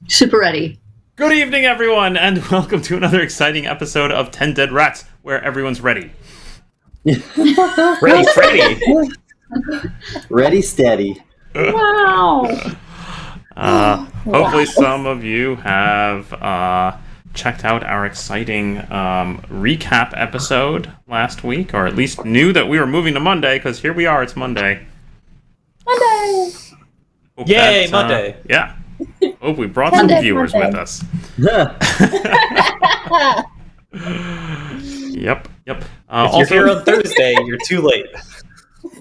Super ready. Good evening, everyone, and welcome to another exciting episode of 10 Dead Rats, where everyone's ready. Ready, Freddy. Ready, steady. Wow. Hopefully some of you have checked out our exciting recap episode last week, or at least knew that we were moving to Monday, because here we are, it's Monday. Monday. Hope Yay, Monday. Yeah. Hope we brought some viewers with us. Yep. If you're here on Thursday, you're too late.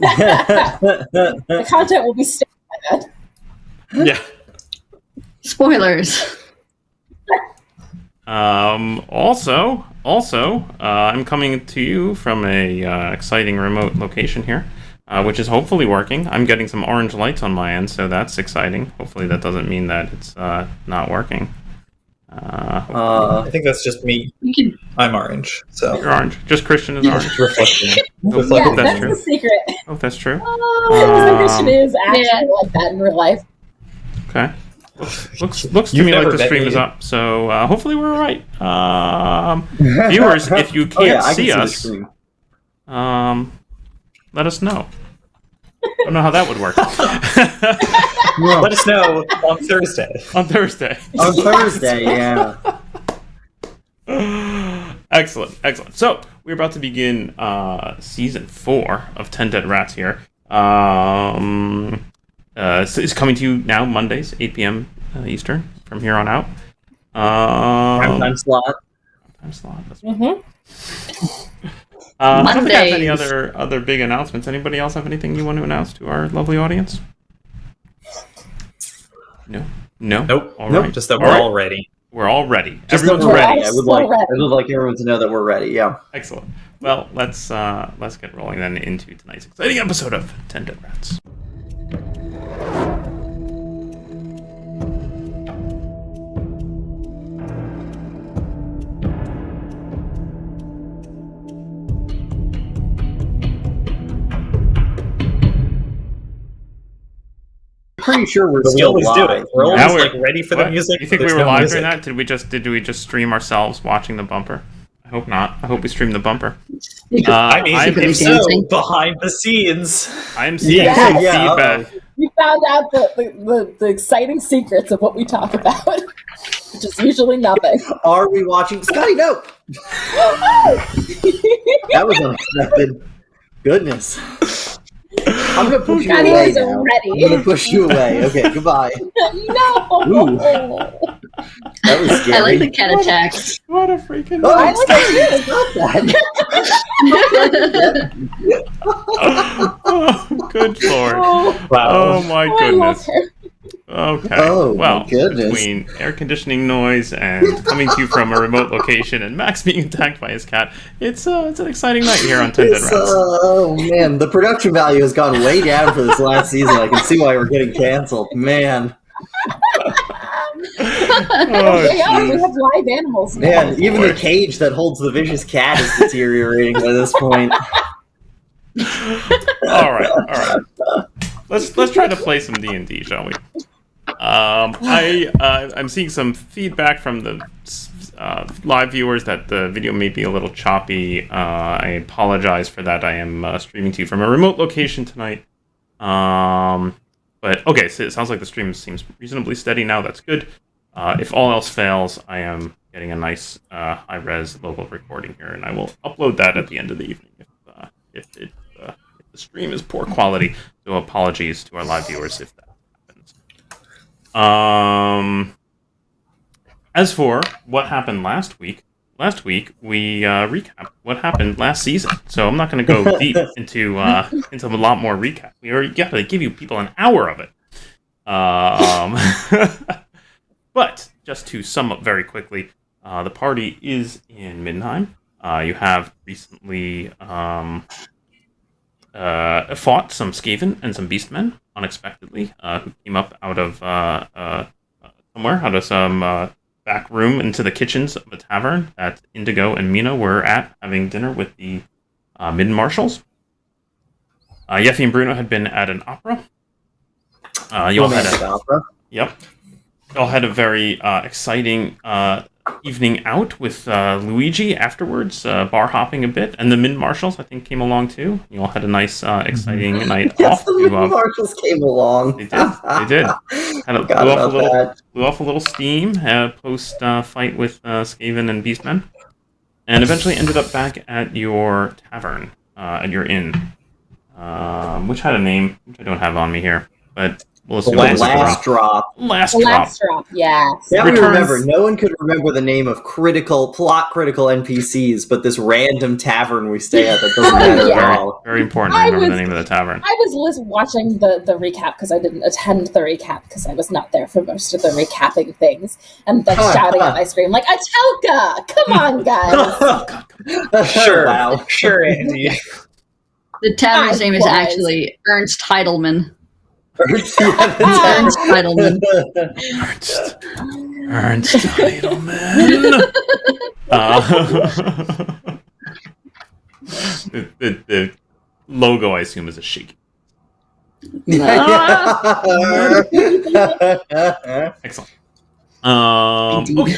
The content will be stayed by then. Yeah. Spoilers. Also, I'm coming to you from a exciting remote location here, which is hopefully working. I'm getting some orange lights on my end, so that's exciting. Hopefully that doesn't mean that it's not working. I think that's just me. I'm orange, so You're orange. Just Christian is orange. reflecting. Yeah, that's that's true. the secret. Oh, that's true. The Christian is actually yeah. like that in real life. Okay. Looks to You've me like never the met stream me. is up, so hopefully we're all right. Viewers, if you can't I can see the us, screen. let us know. I don't know how that would work. Let us know on Thursday. On Thursday. On Thursday, yeah. Excellent. So, we're about to begin season 4 of 10 Dead Rats here. So it's coming to you now, Mondays, 8 p.m. Eastern, from here on out. Time slot. Time slot. That's Mm-hmm. I don't think I have any Mondays. other big announcements. Anybody else have anything you want to announce to our lovely audience? No? Nope. All Nope. right. Just that All we're right. all ready. We're all ready. Just that Everyone's we're ready. ready. I would like everyone to know that we're ready. Yeah. Excellent. Well, let's get rolling then into tonight's exciting episode of 10 Dead Rats. Pretty sure we're But we still always do live. it. We're Now always we're- like ready for the What? music. You think but we there's were no live music. during that? Did we just stream ourselves watching the bumper? I hope not. I hope we streamed the bumper. I mean, I'm, secretly if so, dancing. behind the scenes. I'm seeing Yeah, some yeah, feedback. We found out the exciting secrets of what we talk about, which is usually nothing. Are we watching? Scotty, no! That was unexpected. Goodness. I'm gonna push you Scotty away is now. ready. I'm gonna push you away. Okay, goodbye. No! Ooh. That was scary. I like the cat attacks. What a freaking... Oh, I like it's not that. Oh, good lord. Oh, Wow. Oh my I love goodness. her. Okay. Oh, my well, goodness. between air conditioning noise and coming to you from a remote location and Max being attacked by his cat, it's an exciting night here on 10 Dead Rats. Oh man, the production value has gone way down for this last season. I can see why we're getting canceled. Man, Oh, They are. We jeez. have live animals now. man, even the cage that holds the vicious cat is deteriorating by this point. All right. Let's try to play some D&D, shall we? I'm seeing some feedback from the live viewers that the video may be a little choppy. I apologize for that. I am streaming to you from a remote location tonight. But okay, so it sounds like the stream seems reasonably steady now. That's good. If all else fails, I am getting a nice high-res local recording here, and I will upload that at the end of the evening if the stream is poor quality. So apologies to our live viewers if that happens. As for what happened last week we recapped what happened last season. So I'm not going to go deep into a lot more recap. We already got to give you people an hour of it. But just to sum up very quickly, the party is in Middenheim. You have recently fought some Skaven and some Beastmen unexpectedly, who came up out of somewhere, out of some back room into the kitchens of a tavern that Indigo and Mina were at, having dinner with the Midden Marshals. Yeffy and Bruno had been at an opera. You all had Romantic opera. Yep. y'all had a very exciting evening out with Luigi afterwards, bar hopping a bit, and the Min Marshals I think came along too. You all had a nice, exciting night Yes, off. the Min Marshals came along. They did. They did. Blew off a little steam post fight with Skaven and Beastmen, and eventually ended up back at your tavern, at your inn, which had a name which I don't have on me here, but. We'll assume Last drop. Last The drop. last drop, yes. Now we Returns- remember, no one could remember the name of plot critical NPCs, but this random tavern we stay at that doesn't matter Yeah. at all. Very important to remember the name of the tavern. I was watching the recap because I didn't attend the recap because I was not there for most of the recapping things, and then shouting at my screen like, Atelka! Come on, guys! Sure. Wow. Sure, Andy. The tavern's name is Likewise. actually Ernst Heidelman. Ernst Heidelman. The logo, I assume, is a sheik. Excellent. Okay.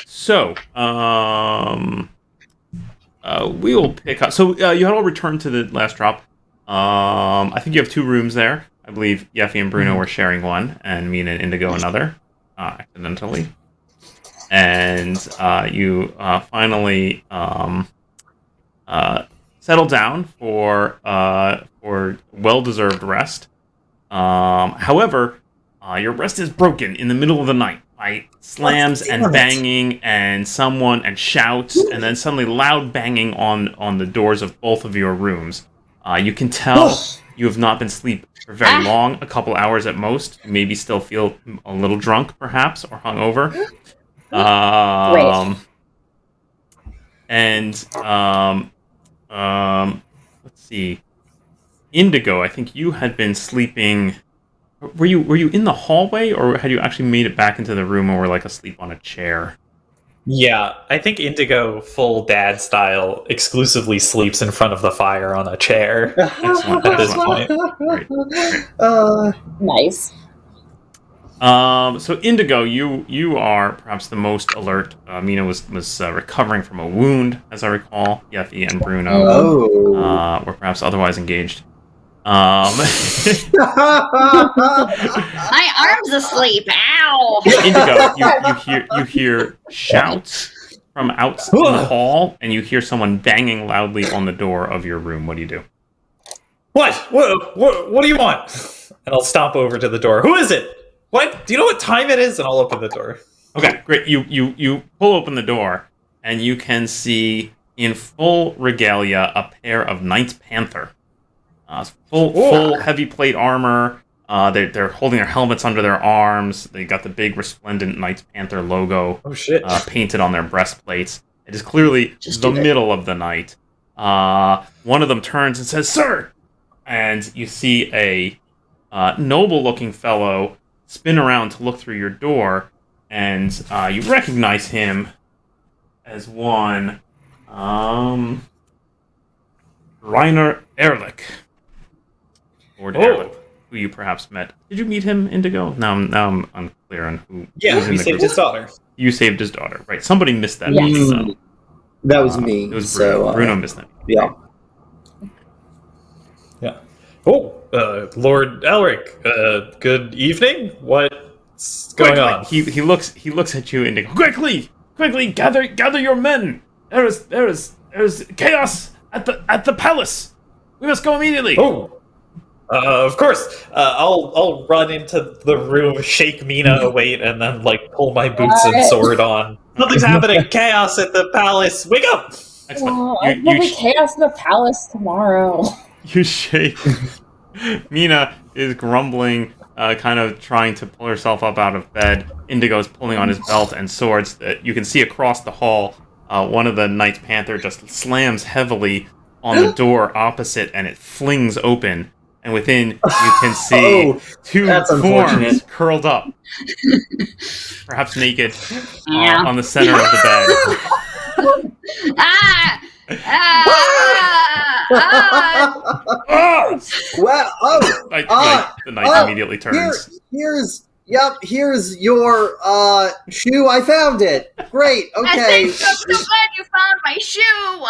So, we will pick up. So, you had all returned to the last drop. I think you have 2 rooms there. I believe Yeffy and Bruno were sharing one, and Mina and Indigo another, accidentally. And you finally settle down for well-deserved rest. However, your rest is broken in the middle of the night by slams and banging and shouts, and then suddenly loud banging on the doors of both of your rooms. You can tell you have not been asleep for very long, a couple hours at most. You maybe still feel a little drunk, perhaps, or hungover. Let's see. Indigo, I think you had been sleeping. Were you in the hallway, or had you actually made it back into the room and were like asleep on a chair? Yeah, I think Indigo, full dad style, exclusively sleeps in front of the fire on a chair. Excellent. At this point. Great. Nice. So Indigo, you are perhaps the most alert. Mina was recovering from a wound, as I recall. Yeffy and Bruno were perhaps otherwise engaged. My arm's asleep. Ow! Indigo, you hear shouts from out in the hall, and you hear someone banging loudly on the door of your room. What do you do? What do you want? And I'll stomp over to the door. Who is it? What? Do you know what time it is? And I'll open the door. Okay, great. You pull open the door, and you can see in full regalia a pair of Knights Panther. Full heavy plate armor. They're holding their helmets under their arms. They got the big resplendent Knights Panther logo painted on their breastplates. It is clearly the middle of the night. One of them turns and says, "Sir!" And you see a noble-looking fellow spin around to look through your door, and you recognize him as one Rainer Ehrlich. Lord Ehrlich, who you perhaps met. Did you meet him, Indigo? Now I'm unclear on who. Yeah, we saved his daughter. You saved his daughter, right? Somebody missed that. Yes. So, That was me. it was Bruno. So, Bruno missed that. Yeah. Yeah. Lord Elric. Good evening. What's going on? He looks at you, Indigo. Quickly, gather your men. There is chaos at the palace. We must go immediately. Of course. I'll run into the room, shake Mina awake, and then pull my boots and sword on. Something's happening! Chaos at the palace! Wake up! Excellent. There'll be chaos in the palace tomorrow. You shake. Mina is grumbling, kind of trying to pull herself up out of bed. Indigo's pulling on his belt and swords. That you can see across the hall. One of the Knights Panther just slams heavily on the door opposite, and it flings open. And within, you can see 2 forms curled up, perhaps naked, on the center of the bed. Well, The knight immediately turns. Here's Yep, here's your shoe. I found it. Great. Okay. I'm so glad you found my shoe.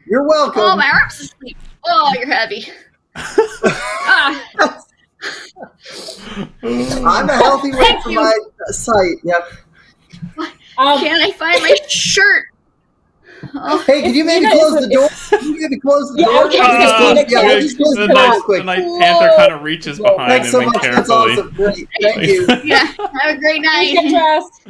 You're welcome. Oh, my arm's asleep. Oh, you're heavy. I'm a healthy weight Thank for you. my sight. Yep. Can I find my shirt? Oh, Hey, can you maybe Mina close is the door? Can you maybe close the Yeah, door? okay, Just close the the door night, quick. the night panther kind of reaches behind Thanks so him and much. That's carefully. awesome. Great. Thank you. yeah. Have a great Please night. get dressed.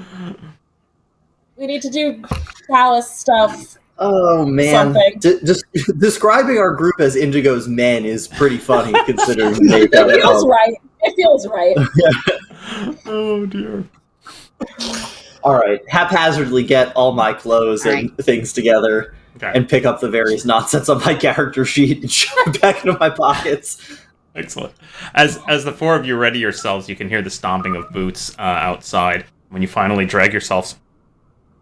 We need to do palace stuff. Oh man, Something. just describing our group as Indigo's men is pretty funny considering the It feels right. It feels right. Oh dear. All right, haphazardly get all my clothes and things together, Okay. and pick up the various nonsense on my character sheet and shove it back into my pockets. Excellent. As the four of you ready yourselves, you can hear the stomping of boots outside. When you finally drag yourselves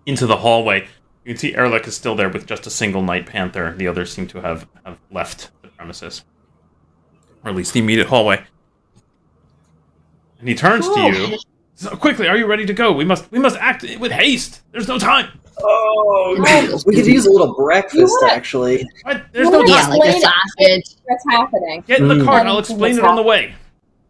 into the hallway, you can see Erlich is still there with just a single Night Panther. The others seem to have left the premises. Or at least the immediate hallway. And he turns to you. So, quickly, are you ready to go? We must act with haste. There's no time. Oh, we could use a little breakfast, actually. What? There's no Yeah, time. like a sausage. What's happening? Get in the car and I'll Anything explain that's it on the way.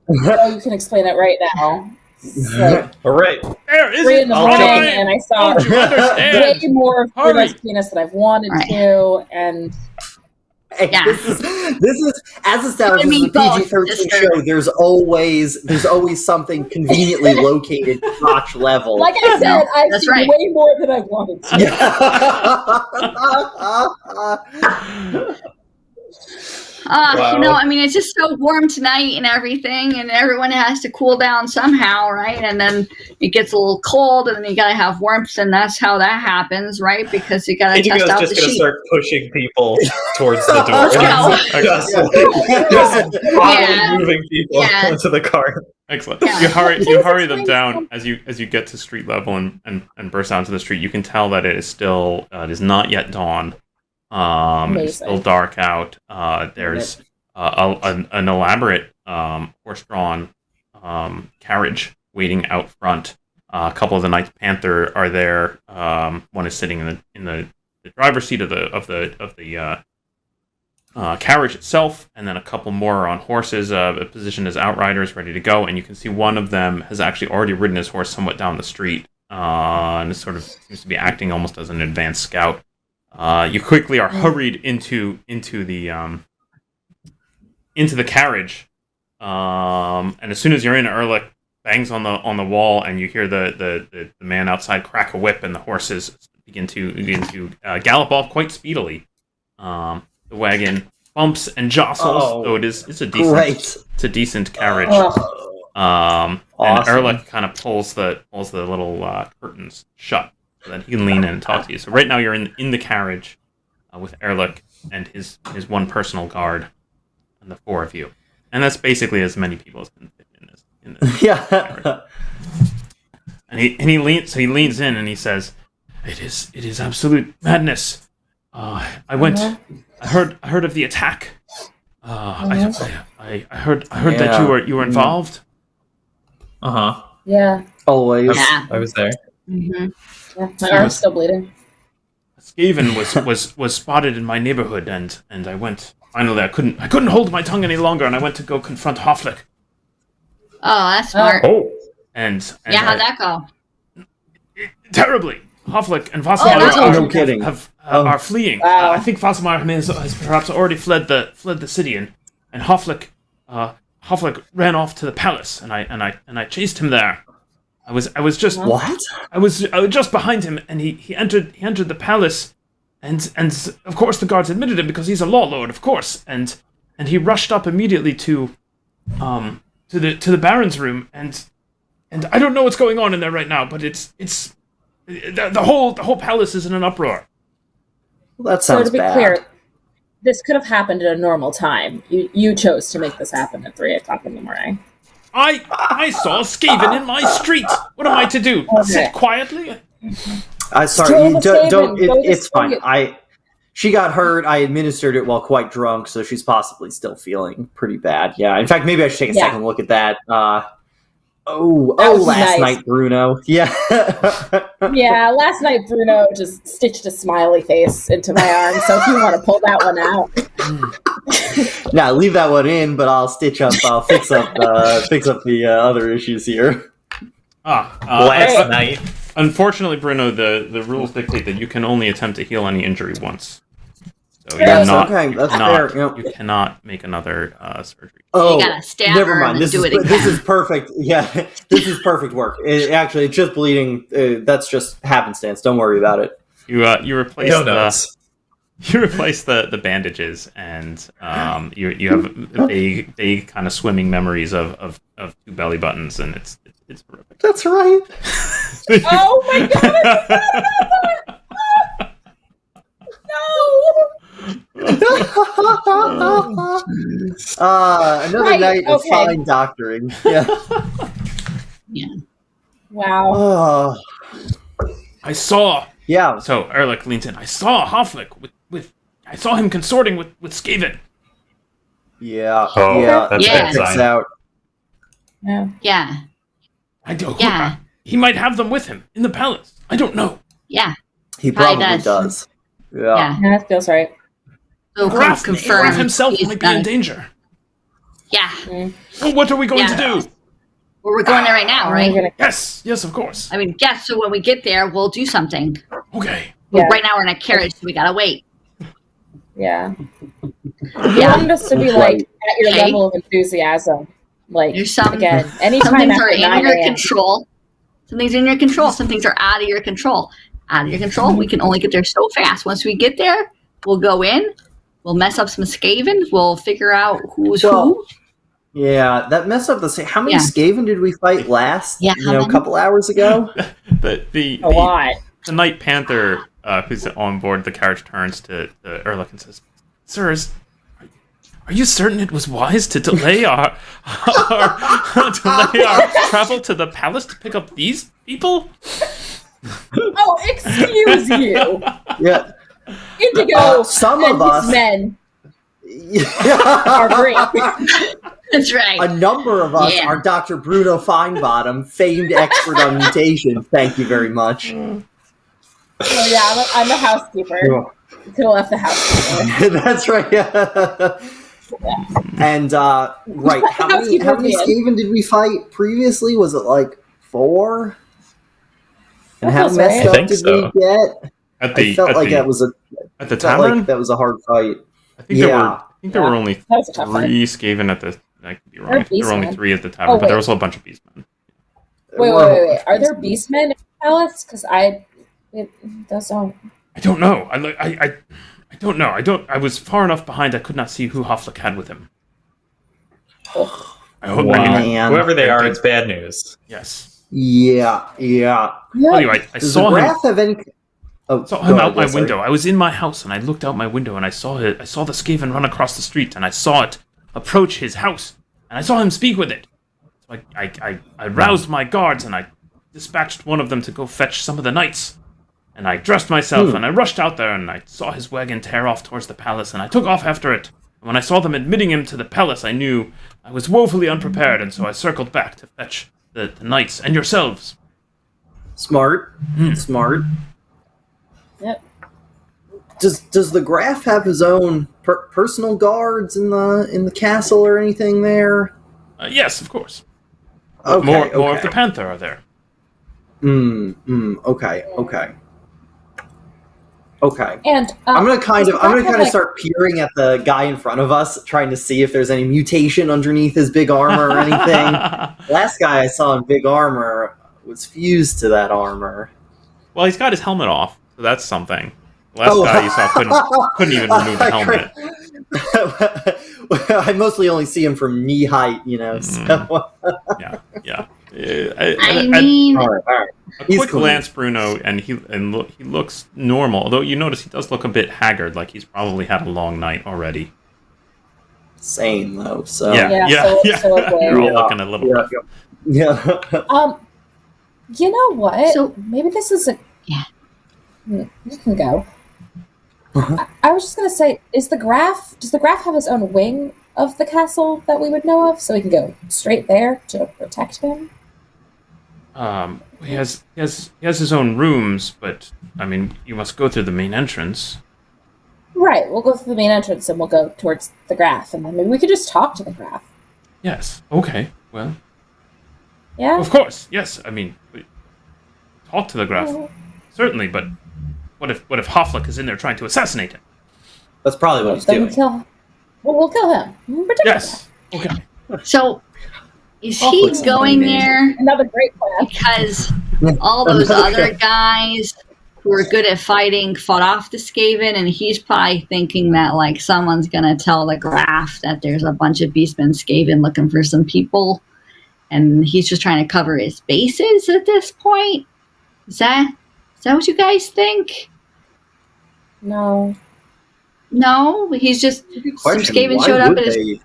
Oh, you can explain it right now. It's like All right. There is 3 it. in the All morning, right. and I saw Don't you understand? way more of Hurry. Bruno's penis than I've wanted Right. to, and Hey, Yeah. this is as established I mean, as a PG-13 both, sister. show. There's always something conveniently located crotch level. like I said, I've That's seen right. way more than I wanted to. You know, I mean, it's just so warm tonight and everything, and everyone has to cool down somehow, right? And then it gets a little cold, and then you gotta have warmth, and that's how that happens, right? Because you gotta Indigo's test out just the going to sheet. start pushing people towards the door. just Yeah. bodily moving people Yeah. into the car. Excellent. Yeah. You hurry them down as you get to street level and burst out into the street. You can tell that it is still it is not yet dawn. It's still dark out. There's an elaborate horse-drawn carriage waiting out front. A couple of the Knights Panther are there. One is sitting in the driver's seat of the carriage itself, and then a couple more are on horses, positioned as outriders, ready to go. And you can see one of them has actually already ridden his horse somewhat down the street, and is sort of seems to be acting almost as an advanced scout. You quickly are hurried into the carriage, and as soon as you're in, Erlich bangs on the wall, and you hear the man outside crack a whip, and the horses begin to gallop off quite speedily. The wagon bumps and jostles, though it's a decent carriage. And Erlich kind of pulls the little curtains shut so that he can lean in and talk to you. So right now you're in the carriage with Erlich and his one personal guard and the four of you, and that's basically as many people as can fit in this carriage. And he leans in and he says, "It is absolute madness. I heard of the attack. I heard that you were involved." Yeah. Always. Yeah. I was there. Mm-hmm. Yeah, my arm's still bleeding. Skaven was spotted in my neighborhood, and I went. Finally, I couldn't hold my tongue any longer, and I went to go confront Hofflick. Oh, that's smart. And Yeah, how'd that go? terribly. Hofflick and no. Vasselmeyer No are fleeing. Wow. I think Vasselmeyer has perhaps already fled the city, and Hofflick ran off to the palace, and I chased him there. I was just What? I was just behind him, and he entered the palace, and of course the guards admitted him because he's a law lord, of course, and he rushed up immediately to the Baron's room, and I don't know what's going on in there right now, but it's the whole palace is in an uproar. Well, that So sounds to be bad. clear, this could have happened at a normal time. You chose to make this happen at 3:00 in the morning. I saw Skaven in my street. What am I to do? Okay. Sit quietly? Sorry, Still you the don't. saving, go to It's fine. sleep. She got hurt. I administered it while quite drunk, so she's possibly still feeling pretty bad. Yeah. In fact, maybe I should take a Yeah. second look at that. last nice. night, Bruno. Yeah. Yeah, last night Bruno just stitched a smiley face into my arm, so if you want to pull that one out. Now leave that one in, but I'll fix up the other issues here. Last night. Unfortunately, Bruno, the rules dictate that you can only attempt to heal any injury once. So Yes, that's fair. Yep. You cannot make another surgery. Oh, You gotta stab never her mind. and This do is it again. this is perfect. Yeah, this is perfect work. Actually, it's just bleeding. That's just happenstance. Don't worry about it. You replace No notes. you replace the bandages, and you have vague kind of swimming memories of two belly buttons, and it's horrific. That's right. Oh my god! Another Right, night of okay. fine doctoring. Yeah. Yeah. Wow. Oh, I saw. yeah. So Erlich leans in. I saw Hofflick with. I saw him consorting with Skaven. Yeah. Oh, yeah. that's Yeah. a bad Checks sign. out. Yeah. Yeah. I do. Yeah. He might have them with him in the palace. I don't know. Yeah. He Probably probably does. does. Yeah. Yeah. Yeah, that feels right. So Graf confirm himself he's might be in done. danger. Yeah. Well, what are we going to Yeah. do? Well, we're going there right now, We're right? gonna- Yes, of course. I mean, yes. So when we get there, we'll do something. Okay. But Yeah. right now we're in a carriage, so we gotta wait. Yeah. You Yeah. wanted us to be like at your Okay. level of enthusiasm. Like There's some again, some anytime things are after in 9 your a.m. control. Some things are in your control. Some things are out of your control. Out of your control. We can only get there so fast. Once we get there, we'll go in. We'll mess up some Skaven. We'll figure out who's who. Yeah, that messed up the. How many Yeah. Skaven did we fight last? Yeah, how a many? couple hours ago. The A lot. the Knight Panther who's on board the carriage turns to Erlich and says, "Sirs, are you certain it was wise to delay our travel to the palace to pick up these people?" Oh, excuse you. Yeah. Indigo Some and of us- his men Yeah. are great. That's right. A number of us Yeah. are Dr. Bruno Feinbottom, famed expert on mutations. Thank you very much. Oh, yeah, I'm the housekeeper. You could have left the housekeeper. That's right. And right, how many Skaven did we fight previously? Was it like 4? And That how feels messed right. I up think did so. we get? I felt like that was a at the felt tavern. like that was a hard fight. I think there were only That was a tough fight. 3 Skaven at the. I could be wrong. There I think there were only beastmen. 3 at the tavern, Oh, but there wait. was a bunch of beastmen. Wait. Are there beastmen in the palace? Because those don't. I don't know. I don't know. I was far enough behind. I could not see who Hofflick had with him. I hope. Wow. I mean, Man. Whoever they are, it's bad news. yes. Yeah. No. Anyway, I Does saw the him. Graf have any? Oh, Saw go him ahead, out my yeah, sorry. window. I was in my house and I looked out my window and I saw it. I saw the Skaven run across the street and I saw it approach his house and I saw him speak with it. So I roused my guards and I dispatched one of them to go fetch some of the knights. And I dressed myself and I rushed out there and I saw his wagon tear off towards the palace and I took off after it. And when I saw them admitting him to the palace, I knew I was woefully unprepared and so I circled back to fetch the knights and yourselves. Smart. Smart. Yep. Does the Graf have his own personal guards in the castle or anything there? Yes, of course. Okay, More of okay. the Panther are there. Okay. And I'm gonna kind does of the Graf have, like- start peering at the guy in front of us, trying to see if there's any mutation underneath his big armor or anything. Last guy I saw in big armor was fused to that armor. Well, he's got his helmet off, so that's something. The last guy you saw couldn't even remove the helmet. I mostly only see him from knee height, So. Yeah. I mean, All right. A He's quick clean. glance, Bruno, and he looks normal. Although you notice he does look a bit haggard, like he's probably had a long night already. Same though. So Yeah. So aware. You're all Yeah. looking a little. rough. yeah. You know what? So- Maybe this is a. Yeah. You can go. I was just gonna say, does the Graf have his own wing of the castle that we would know of, so we can go straight there to protect him? He has his own rooms, but I mean, you must go through the main entrance. Right, we'll go through the main entrance and we'll go towards the Graf, and then maybe we could just talk to the Graf. Yes. Okay. Well. Yeah. Of course. Yes. I mean, talk to the Graf. Certainly, but what if Hofflick is in there trying to assassinate him? That's probably what he's Then doing. we'll kill him. Protect Yes. Okay. So, is Oh, he it's going funny, man. there Another great plan. because all those other guys who are good at fighting fought off the Skaven, and he's probably thinking that like someone's gonna tell the Graf that there's a bunch of beastmen Skaven looking for some people, and he's just trying to cover his bases at this point? Is that what you guys think? No. No, he's just some Question, Skaven why showed up would at his they?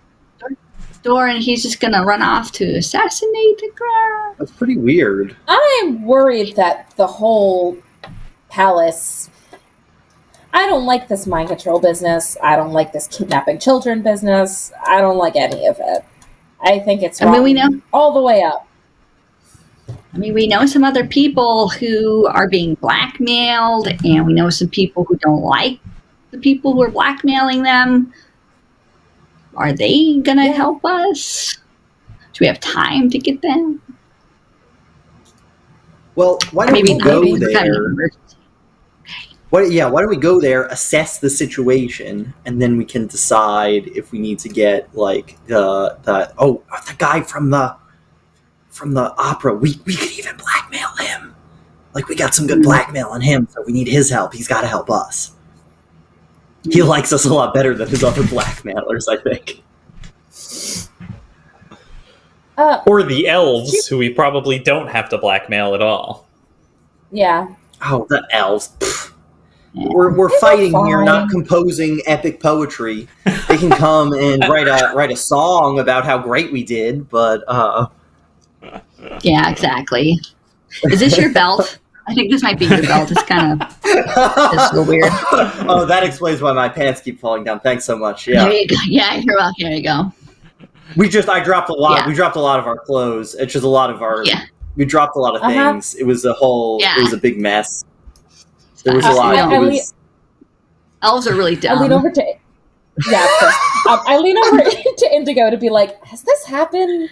door, and he's just gonna run off to assassinate the Graf. That's pretty weird. I'm worried that the whole palace. I don't like this mind control business. I don't like this kidnapping children business. I don't like any of it. I think it's wrong we know. all the way up. I mean, we know some other people who are being blackmailed, and we know some people who don't like the people who are blackmailing them. Are they gonna help us? Do we have time to get them? Well, why don't Maybe we not. go Maybe it's kind of an there? emergency. Why don't we go there, assess the situation, and then we can decide if we need to get like the guy from the opera. We could even blackmail him. Like we got some good blackmail on him, so we need his help. He's got to help us. He likes us a lot better than his other blackmailers, I think. Or the elves, who we probably don't have to blackmail at all. Yeah. Oh, the elves. Pfft. We're fighting here, fine. not composing epic poetry. They can come and write a song about how great we did, but Yeah, exactly. Is this your belt? I think this might be your belt. It's kind of it's so weird. Oh, that explains why my pants keep falling down. Thanks so much. There Yeah, you go. Yeah, you're welcome. There you go. I dropped a lot. Yeah. We dropped a lot of our clothes. It's just a lot of our. Yeah. We dropped a lot of Uh-huh. things. It was a whole. Yeah. It was a big mess. There was a Uh, lot. we It don't- was, Elves are really I lean dumb. over to yeah, of course. I lean over to Indigo to be like, has this happened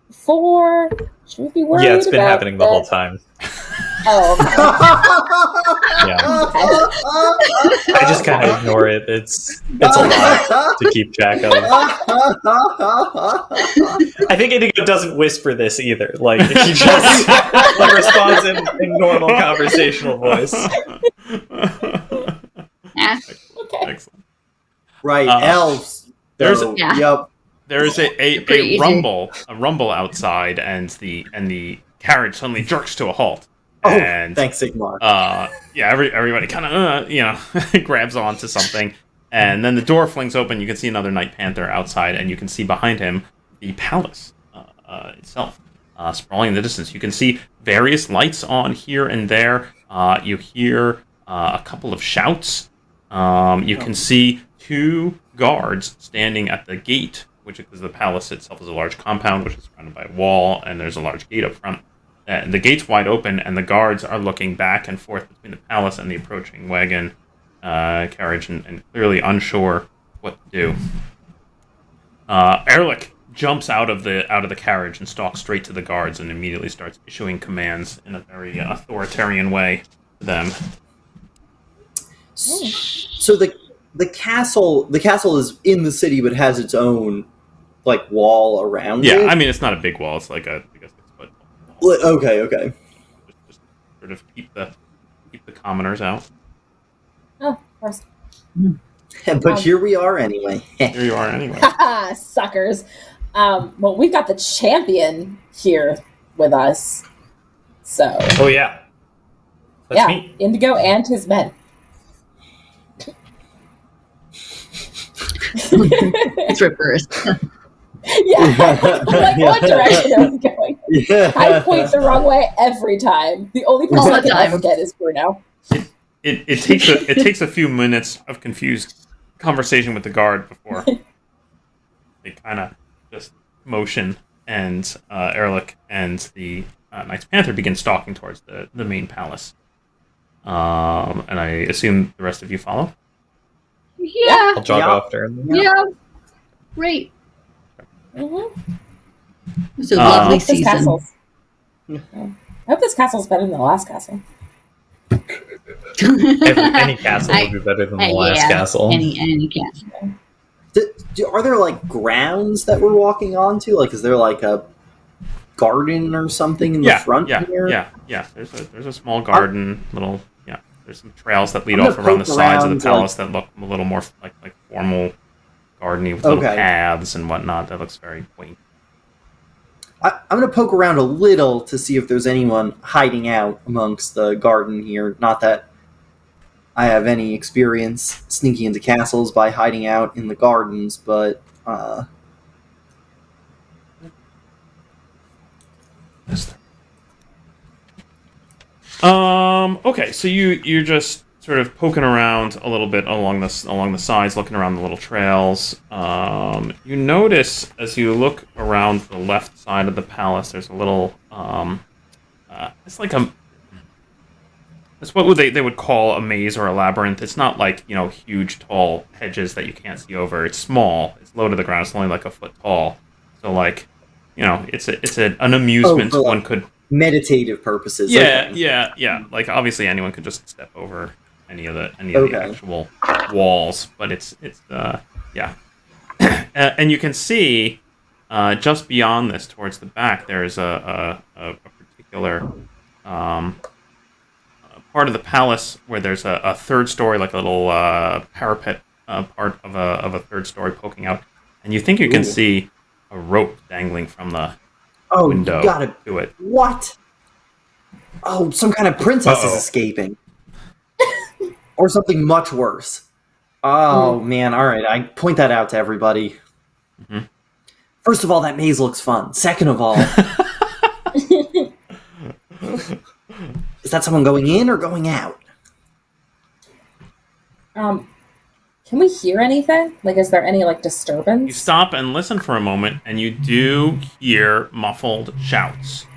before? Should we be worried? Yeah, it's been about happening the this? whole time. Oh, okay. Yeah. I just kind of ignore it. It's a lot to keep track of. I think Indigo doesn't whisper this either. Like he just responds in normal conversational voice. Yeah. Okay. Excellent. Right, elves. there's- So, Yeah. Yep. There is Pretty a easy. rumble outside, and the carriage suddenly jerks to a halt. Oh, And thanks, Sigmar. everybody kind of grabs onto something, and then the door flings open. You can see another Night Panther outside, and you can see behind him the palace itself, sprawling in the distance. You can see various lights on here and there. You hear a couple of shouts. You can see two guards standing at the gate, which because the palace itself is a large compound, which is surrounded by a wall, and there's a large gate up front. The gate's wide open, and the guards are looking back and forth between the palace and the approaching wagon carriage, and clearly unsure what to do. Erlich jumps out of the carriage and stalks straight to the guards, and immediately starts issuing commands in a very authoritarian way to them. So the castle is in the city, but has its own like wall around Yeah, it. I mean it's not a big wall; it's like a 6-foot wall. Okay. Just sort of keep the commoners out. Oh, of course. But here we are anyway. Here you are, anyway. Haha, suckers. Well, we've got the champion here with us. So, Oh yeah, that's yeah, me. Indigo and his men. It's reversed. Yeah, like what direction are we going? Yeah. I point the wrong way every time. The only person All I the can time. ever get is Bruno. It takes a few minutes of confused conversation with the guard before they kind of just motion, and Erlich and the nice panther begins stalking towards the main palace. And I assume the rest of you follow? Yeah. I'll jog after. Yeah. Great. Mm-hmm. It's a lovely season. I hope this castle's better than the last castle. Any castle would be better than the last castle. Any castle. Are there like grounds that we're walking onto? Like, is there like a garden or something in the front here? Yeah. There's a small garden, there's some trails that lead off around the sides of the palace that look a little more like formal gardeny with little paths and whatnot. That looks very quaint. I'm going to poke around a little to see if there's anyone hiding out amongst the garden here. Not that I have any experience sneaking into castles by hiding out in the gardens, but Okay, so you're just sort of poking around a little bit along the sides, looking around the little trails. You notice as you look around the left side of the palace, there's a little it's like it's what they would call a maze or a labyrinth. It's not like, huge tall hedges that you can't see over. It's small. It's low to the ground. It's only like a foot tall. So like, it's an amusement one could. Meditative purposes. Yeah. Like obviously anyone could just step over any of the actual walls, but it's and you can see just beyond this, towards the back, there is a particular part of the palace where there's a third story, like a little parapet part of a third story poking out, and you think you can see a rope dangling from the window. You gotta do it. What? Oh, some kind of princess is escaping. Or something much worse. Oh, man. All right. I point that out to everybody. Mm-hmm. First of all, that maze looks fun. Second of all... is that someone going in or going out? Can we hear anything? Like, is there any, disturbance? You stop and listen for a moment, and you do hear muffled shouts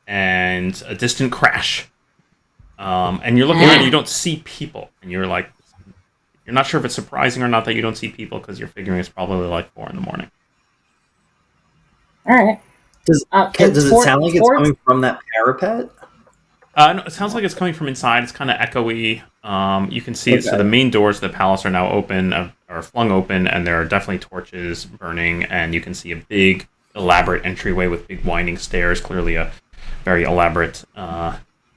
and a distant crash. And you're looking around, and you don't see people. And you're like, you're not sure if it's surprising or not that you don't see people, because you're figuring it's probably like 4 a.m. All right. Does it sound like it's coming from that parapet? No, it sounds like it's coming from inside. It's kind of echoey. You can see so the main doors of the palace are now open, are flung open, and there are definitely torches burning, and you can see a big, elaborate entryway with big winding stairs, clearly a very elaborate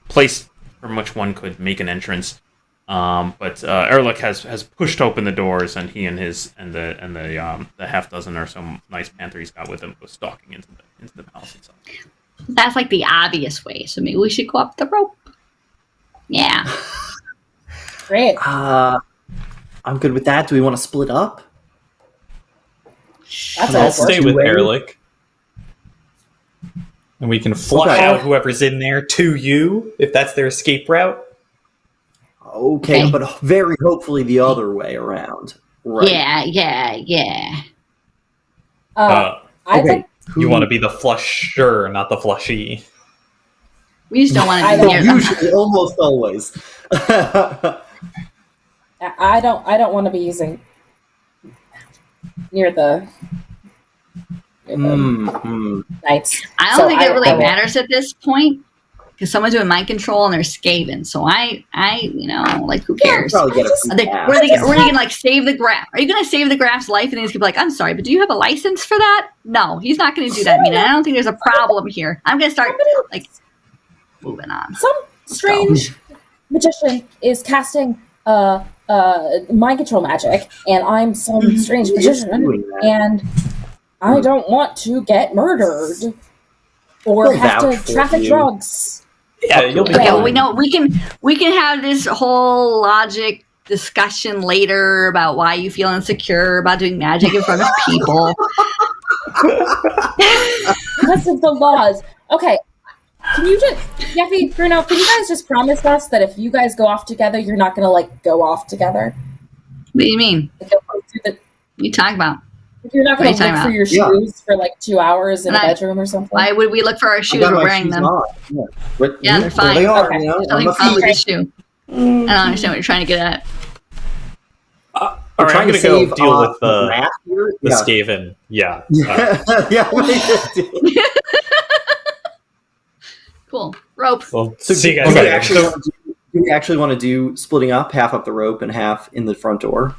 place from which one could make an entrance. But Erlich has pushed open the doors, and he and the half dozen or so nice panther he's got with him was stalking into the palace itself. That's like the obvious way, so maybe we should go up the rope. Yeah. Great. I'm good with that. Do we want to split up? I'll stay with Erlich. And we can flush out whoever's in there to you, if that's their escape route. Okay, but very hopefully the other way around. Right. Yeah. I think you want to be the flusher, not the flushy. We just don't want to be near them. Usually, almost always. I don't want to be using near the knights. I don't think it really matters at this point, because someone's doing mind control and they're scaving. So I who cares? Probably get were you gonna save the Graf? Are you gonna save the Graf's life? And he's gonna be like, I'm sorry, but do you have a license for that? No, he's not gonna do that. I don't think there's a problem here. I'm gonna start moving on. Some strange magician is casting mind control magic, and I'm some strange magician, and I don't want to get murdered or have to traffic drugs. Yeah, you'll be fine. We know we can have this whole logic discussion later about why you feel insecure about doing magic in front of people. Because of the laws. Okay. Can you just, Yeffy, Bruno, can you guys just promise us that if you guys go off together, you're not going to, go off together? What do you mean? What are you talking about? You're not going What to are you look for talking your shoes for like 2 hours in a bedroom or something? Why would we look for our shoes? got We're my wearing shoes them. on. Yeah, they're fine. There they are, Okay. you know, There's on nothing my wrong with feet. your shoe. I don't understand what you're trying to get at. All We're right, I'm trying going to to go save deal with the Graf here. Skaven. Yeah. Yeah, yeah. Cool. Rope. Well, So see you do guys we later. actually want to do we actually want to do splitting up, half up the rope and half in the front door?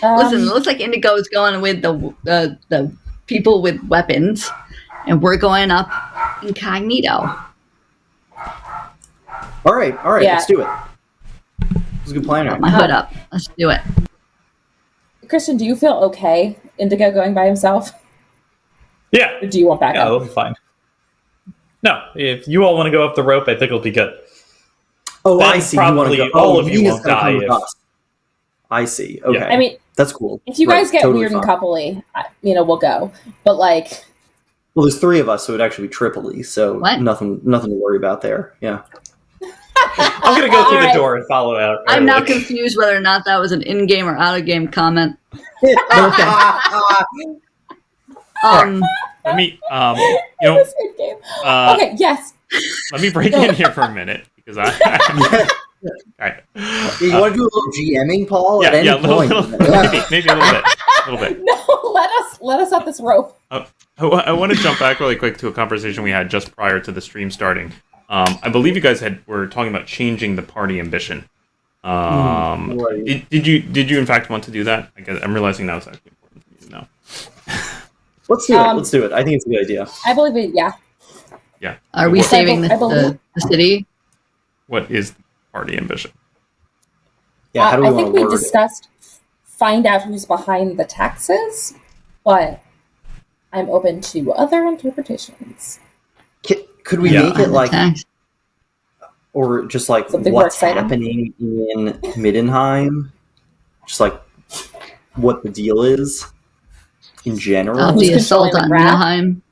Listen, it looks like Indigo's going with the people with weapons, and we're going up incognito. All right, Yeah. let's do it. It's a good plan. Put my hood up. Let's do it. Christian, do you feel okay, Indigo going by himself? Yeah. Or do you want Yeah, backup? that'll be fine. No, if you all want to go up the rope, I think it'll be good. Oh, Then I see. You want probably to go. all of you Nina's won't gonna come die with if- us. I see. Okay, Yeah. I mean, that's cool. if you Right, guys get totally weird and fine. coupley, we'll go. But like, Well, there's 3 of us, so it'd actually be triply. So What? nothing to worry about there. Yeah. I'm going to go through Alright. the door and follow out. I'm now Erlich. confused whether or not that was an in-game or out-of-game comment. Let me, you know, this good game. Okay, yes. let me break in here for a minute because I. Alright. You want to do a little GMing, Paul? At any yeah, point. maybe a little bit. No, let us up this rope. I want to jump back really quick to a conversation we had just prior to the stream starting. I believe you guys were talking about changing the party ambition. Right. Did you in fact want to do that? I guess I'm realizing now it's actually important for you to know. Let's do it. Let's do it. I think it's a good idea. I believe it. Yeah. Yeah. Are we What- saving I believe- the city? What is the party ambition? Yeah. How do we I want think to we word it? discussed find out who's behind the taxes, but I'm open to other interpretations. Could we Yeah. make it like, Tax. or just like Something more what's exciting? happening in Middenheim? Just like what the deal is in general. Who's The assault controlling on the Graf? Minaheim.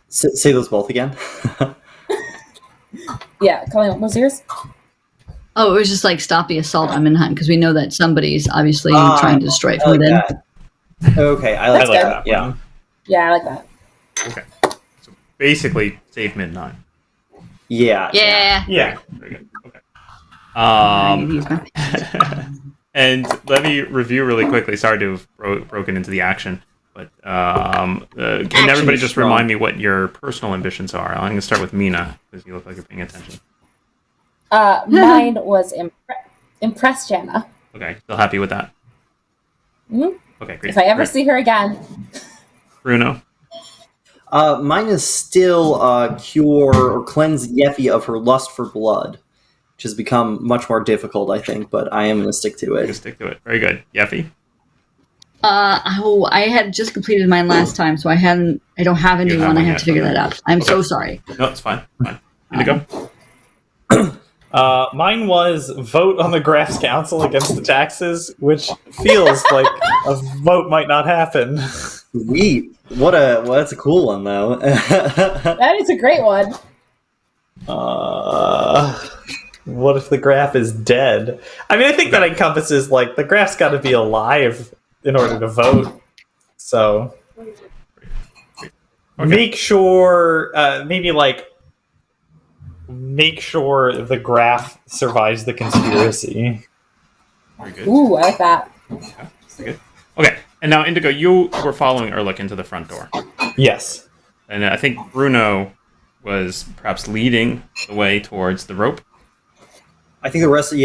Say those both again. Yeah, Colleen, what was yours? Oh, it was just like stop the assault on Minaheim because we know that somebody's obviously Ah, trying to destroy it I from like within. that. Okay, I like That's like good. that. Yeah. Yeah, I like that. Okay. So basically, save midnight. Yeah. Yeah. Yeah. Very good. Okay. I need to use my- And let me review really quickly. Sorry to have broken into the action, but can everybody is just strong. remind me what your personal ambitions are? I'm going to start with Mina because you look like you're paying attention. Mine was impress Jana. Okay, still happy with that? Mhm. Okay, great. If I ever Great. see her again, Bruno. Mine is still cure or cleanse Yeffy of her lust for blood, which has become much more difficult, I think, but I am going to stick to You it. stick to it. Very good. Yeffy. I had just completed mine last time, so I don't have a You new have one. I one have yet, to figure okay. that out. I'm so Okay. sorry. No, it's fine. Fine. Indigo. Mine was vote on the Graf's council against the taxes, which feels like a vote might not happen. Sweet. That's a cool one, though. that is a great one. What if the Graf is dead? I mean, I think that encompasses, like, the Graf's got to be alive in order to vote. So, make sure, make sure the Graf survives the conspiracy. Very good. Ooh, I like that. Very good. Okay, and now Indigo, you were following Erlich into the front door. Yes. And I think Bruno was perhaps leading the way towards the rope. I think the rest of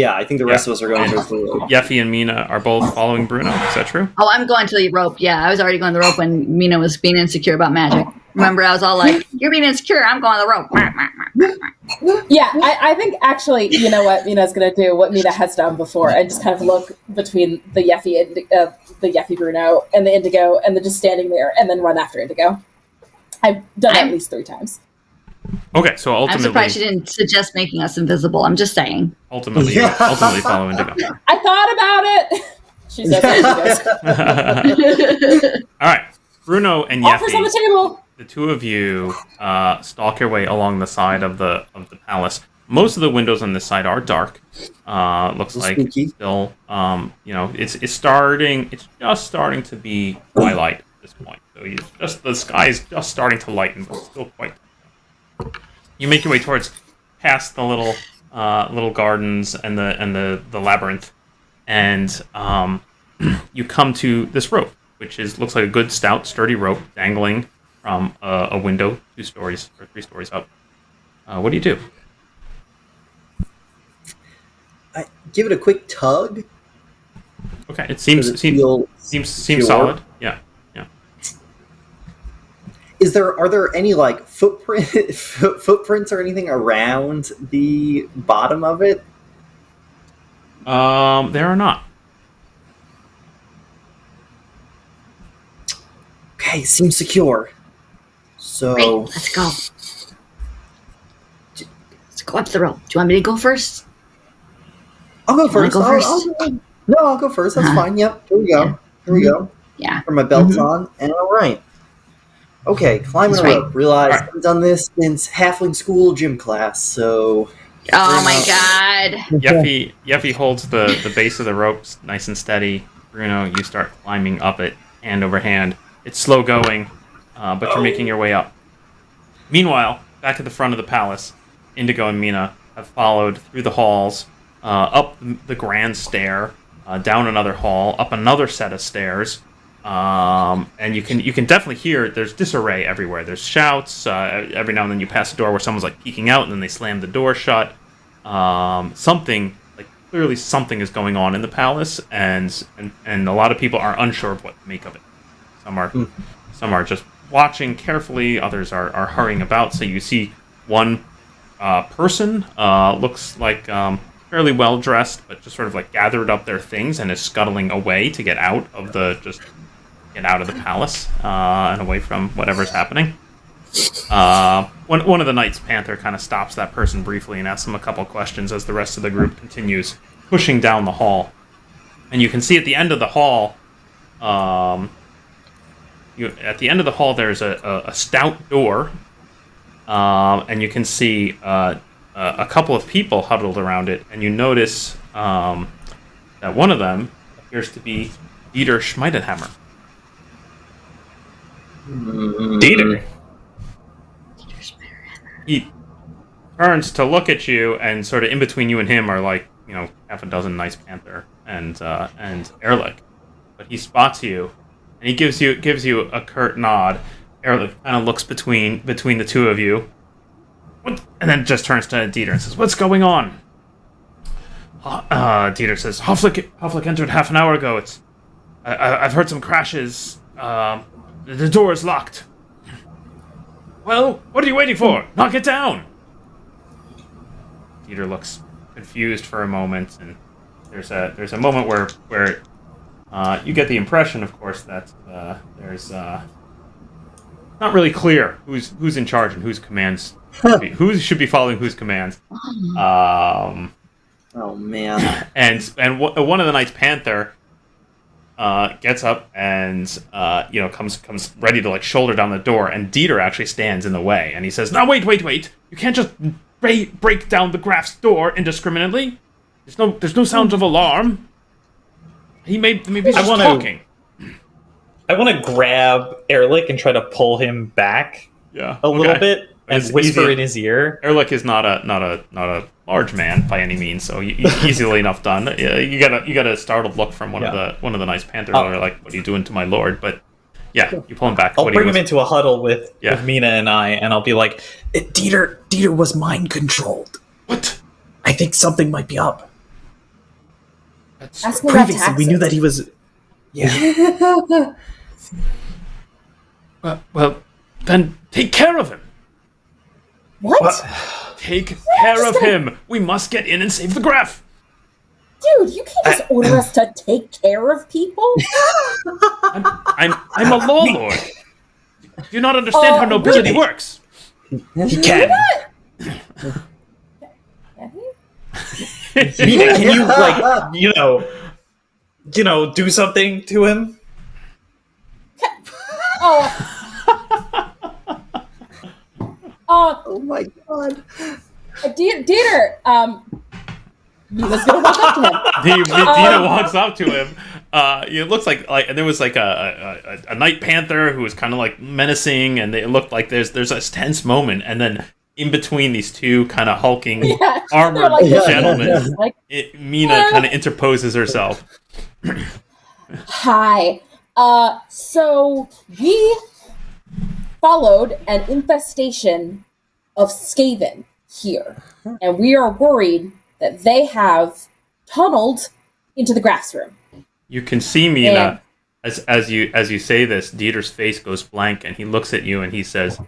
us are going towards the road. Yeffy and Mina are both following Bruno. Is that true? Oh, I'm going to the rope. Yeah, I was already going to the rope when Mina was being insecure about magic. Remember, I was all like, "You're being insecure. I'm going to the rope." Yeah, I think actually, you know what Mina's going to do, what Mina has done before, and just kind of look between the Yeffy Bruno and the Indigo, and then just standing there, and then run after Indigo. I've done that at least 3 times. Okay, so I'm surprised she ultimately, didn't suggest making us invisible. I'm just saying. ultimately follow Indigo. I thought about it. She says that she goes, All right, Bruno and offers on the Yeffy, table. the two of you stalk your way along the side of the palace. Most of the windows on this side are dark. Looks like spooky. still, it's just starting to be twilight at this point. So the sky is just starting to lighten, but still quite. You make your way towards past the little gardens and the labyrinth, and you come to this rope, which looks like a good stout, sturdy rope dangling from a window 2 stories or 3 stories up. What do you do? I give it a quick tug. Okay, it seems secure? solid. Yeah. Are there any like footprints or anything around the bottom of it? There are not. Okay, seems secure. So Great, let's go. Let's go up the rope. Do you want me to go first? I'll go first. Go first? I'll go first. That's fine. Yep. Here we go. Yeah. Here we go. Yeah. Put my belts on, and all right. Okay, climbing That's a right. rope. Realize All right. I've done this since halfling school gym class, so Oh my god. Yeffy holds the base of the ropes nice and steady. Bruno, you start climbing up it hand over hand. It's slow going, but you're making your way up. Meanwhile, back at the front of the palace, Indigo and Mina have followed through the halls, up the grand stair, down another hall, up another set of stairs, and you can definitely hear there's disarray everywhere. There's shouts. Every now and then you pass a door where someone's like peeking out, and then they slam the door shut. Clearly something is going on in the palace, and a lot of people are unsure of what to make of it. Some are just watching carefully. Others are hurrying about. So you see one person looks like fairly well dressed, but just sort of like gathered up their things and is scuttling away to get out of the palace and away from whatever's happening. One of the Knights Panther kind of stops that person briefly and asks him a couple questions as the rest of the group continues pushing down the hall. And you can see at the end of the hall, there's a stout door, and you can see a couple of people huddled around it, and you notice that one of them appears to be Dieter Schmeidenhammer. Dieter. He turns to look at you, and sort of in between you and him are like, half a dozen Nice Panther and Erlich. But he spots you, and he gives you a curt nod. Erlich kind of looks between the two of you, and then just turns to Dieter and says, "What's going on?" Dieter says, "Hofflick entered half an hour ago. I've heard some crashes. The door is locked." "Well, what are you waiting for? Knock it down!" Dieter looks confused for a moment, and there's a moment where you get the impression, of course, that there's not really clear who's in charge and whose commands who should be following whose commands. oh man! And one of the Knights Panther gets up and comes ready to like shoulder down the door, and Dieter actually stands in the way, and he says, "Now wait! You can't just break down the Graf's door indiscriminately. There's no sound of alarm. Maybe he's just talking." I want to grab Erlich and try to pull him back a little bit and whisper in his ear. Erlich is not a large man by any means, so he's easily enough done. You got a startled look from one of the Nice Panthers. They're like, "What are you doing to my lord?" But yeah, you pull him back. I'll bring him into a huddle with Mina and I, and I'll be like, Dieter was mind controlled. What? I think something might be up. That's Ask me about Previously, taxes. we knew that he was. Yeah. well, then take care of him. What? Take care of him. We must get in and save the Graf. Dude, you can't just order us to take care of people. I'm a law lord. Do you not understand how nobility really? works? He can. Can Mina, can you do something to him? Oh, Oh my god! Dieter, Mina's gonna walk up to him. Dina walks up to him. It looks like there was like a night panther who was kind of like menacing, and it looked like there's this tense moment, and then in between these two kind of hulking armored like, gentlemen, Mina kind of interposes herself. Hi. So we followed an infestation of Skaven here, and we are worried that they have tunneled into the Graf's room. You can see Mina as you say this. Dieter's face goes blank, and he looks at you and he says,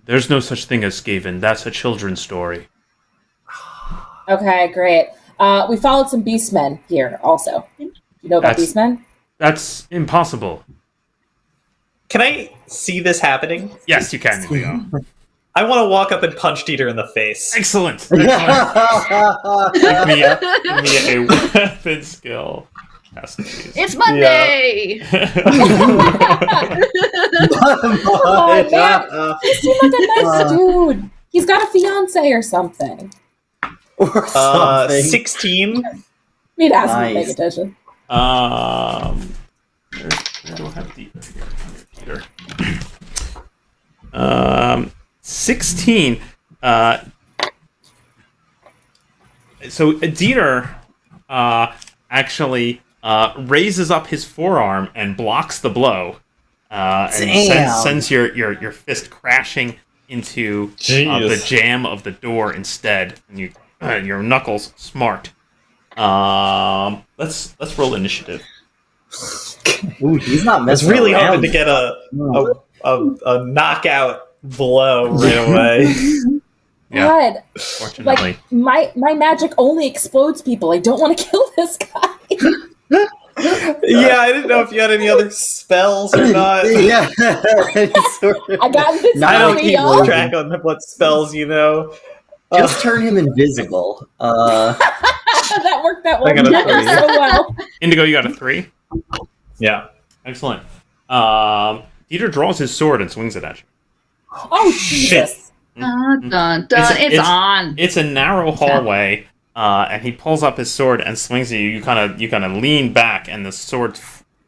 "There's no such thing as Skaven. That's a children's story." Okay, great. We followed some beastmen here also. You know about beastmen? That's impossible. Can I see this happening? Yes, you can, Leo. I want to walk up and punch Dieter in the face. Excellent. Give me a weapon skill. It's Monday! Oh, man. He seemed like a nice dude. He's got a fiance or something. Or something. 16. We'd ask him to pay attention. Where do I have Dieter here? 16. So Dieter actually raises up his forearm and blocks the blow, and sends your fist crashing into the jamb of the door instead, and your knuckles smart. Let's roll initiative. Ooh, he's not It's messing really around. hard to get a knockout blow right away. Yeah, God, fortunately. like my magic only explodes people. I don't want to kill this guy. Yeah, I didn't know if you had any other spells or not. Yeah. I got this. I don't keep y'all. track on what spells you know. Just turn him invisible. That worked that I got a one 3. so well. Indigo, you got a 3. Yeah. Excellent. Dieter draws his sword and swings it at you. Oh Jesus! Dun, dun, dun. It's on. It's a narrow hallway, and he pulls up his sword and swings at you. You kind of lean back, and the sword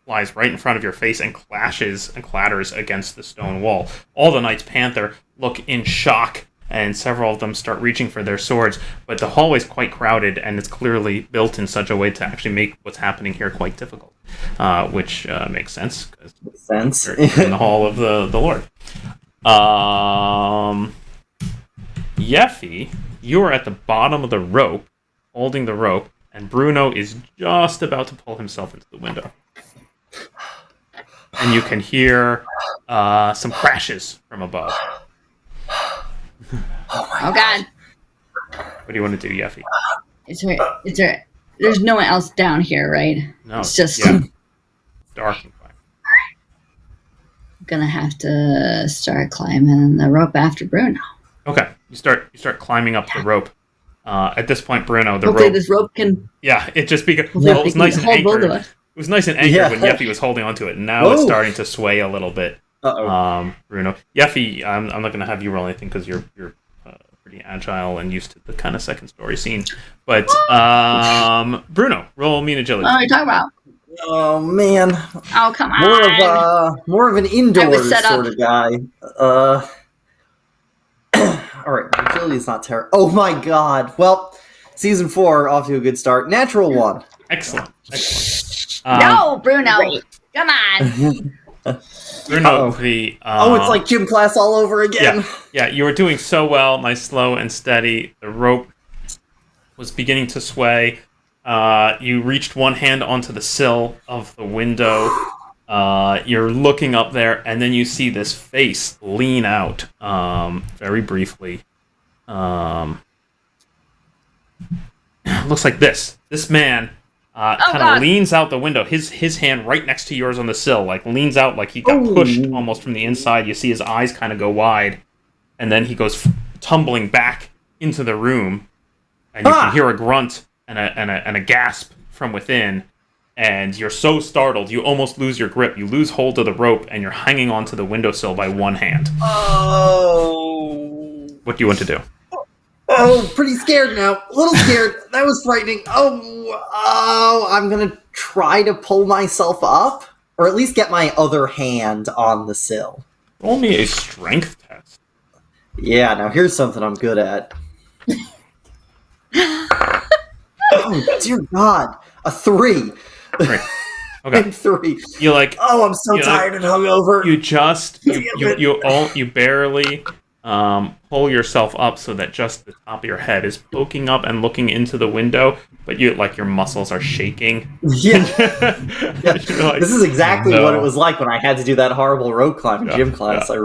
flies right in front of your face and clashes and clatters against the stone wall. All the Knights Panther look in shock, and several of them start reaching for their swords. But the hallway's quite crowded, and it's clearly built in such a way to actually make what's happening here quite difficult, which makes sense because you're in the hall of the Lord. Yeffy, you are at the bottom of the rope, holding the rope, and Bruno is just about to pull himself into the window. And you can hear some crashes from above. Oh God! What do you want to do, Yeffy? There's no one else down here, right? No, It's just dark and quiet. I'm gonna have to start climbing the rope after Bruno. Okay, you start climbing up the rope. At this point, Bruno, the Hopefully rope. this rope can. Yeah, it just because Hopefully it was we nice can and hold both of anchored. us. It was nice and anchored Yeah. when Yeffy was holding onto it. Now it's Whoa. starting to sway a little bit. Uh-oh. Bruno, Yeffy, I'm not going to have you roll anything because you're pretty agile and used to the kind of second story scene. But Bruno, roll me an agility. What are you talking about? Oh man, Oh come on! more of an indoors set up. sort of guy. All right, my agility is not terrible. Oh my god. Well, season 4 off to a good start. Natural 1. Excellent. No, Bruno! Come on! Bruno, Uh-oh. It's like gym class all over again. Yeah, you were doing so well, nice, slow and steady. The rope was beginning to sway. You reached one hand onto the sill of the window. You're looking up there, and then you see this face lean out very briefly. Looks like this. This man kind of leans out the window. His hand right next to yours on the sill, like leans out like he got pushed almost from the inside. You see his eyes kind of go wide, and then he goes tumbling back into the room, and you can hear a grunt and a gasp from within. And you're so startled, you almost lose your grip. You lose hold of the rope, and you're hanging onto the windowsill by one hand. Oh. What do you want to do? Oh, pretty scared now. A little scared. That was frightening. Oh, I'm gonna try to pull myself up, or at least get my other hand on the sill. Roll me a strength test. Yeah, now here's something I'm good at. Oh, dear God. A 3. Right. Okay. 3. You like. Oh, I'm so tired and hungover. You barely pull yourself up so that just the top of your head is poking up and looking into the window, but your muscles are shaking. Yeah. Like, this is exactly what it was like when I had to do that horrible rope climb in gym class. I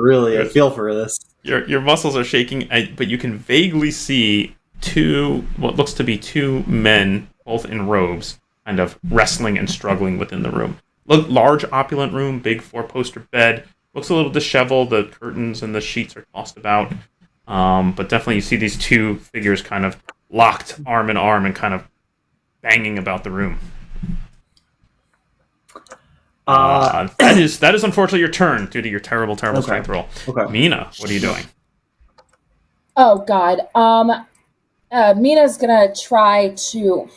feel for this. Your muscles are shaking, but you can vaguely see what looks to be two men, both in robes, kind of wrestling and struggling within the room. Look, large, opulent room, big 4-poster bed. Looks a little disheveled. The curtains and the sheets are tossed about. But definitely you see these two figures kind of locked arm in arm and kind of banging about the room. That is unfortunately your turn due to your terrible strength roll. Okay. Mina, what are you doing? Oh God. Mina's gonna try to.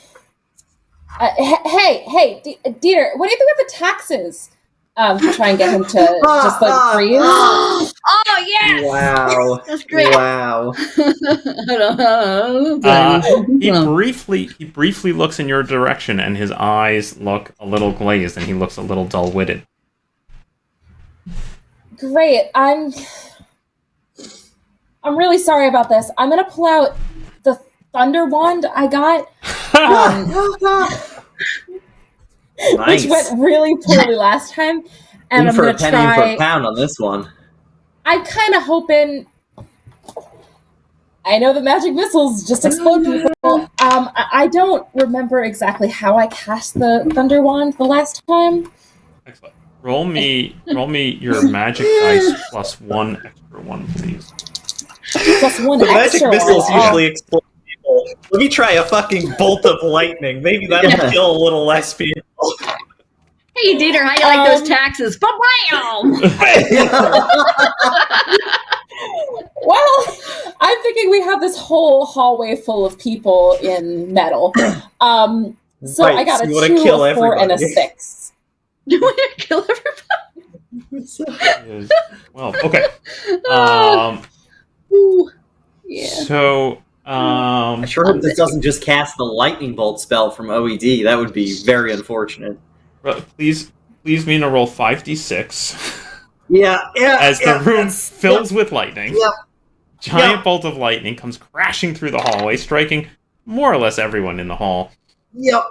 Hey, Dieter, what do you think about the taxes? To try and get him to just like freeze. Oh yes! Wow, that's great. Wow. He briefly looks in your direction, and his eyes look a little glazed, and he looks a little dull-witted. Great. I'm really sorry about this. I'm gonna pull out the thunder wand I got. Nice. Which went really poorly last time, and I'm for going a to penny and for try. a pound on this one. I'm kind of hoping. I know the magic missiles just explode people. I don't remember exactly how I cast the thunder wand the last time. Excellent. Roll me your magic dice plus 1 extra 1, please. Plus 1 The magic extra missiles one. usually explode people. Let me try a fucking bolt of lightning. Maybe that'll kill a little less people. Hey, Dieter, how you like those taxes? Ba-bam! Well, I'm thinking we have this whole hallway full of people in metal. So Right, I got so a you wanna 2, kill a 4, and a everybody. 6. You want to kill everybody? Well, okay. Ooh. Yeah. So, I sure hope this doesn't just cast the lightning bolt spell from OED. That would be very unfortunate. please, Mina, roll 5d6. Yeah. As the room fills with lightning. Yep. Giant bolt of lightning comes crashing through the hallway, striking more or less everyone in the hall. Yep.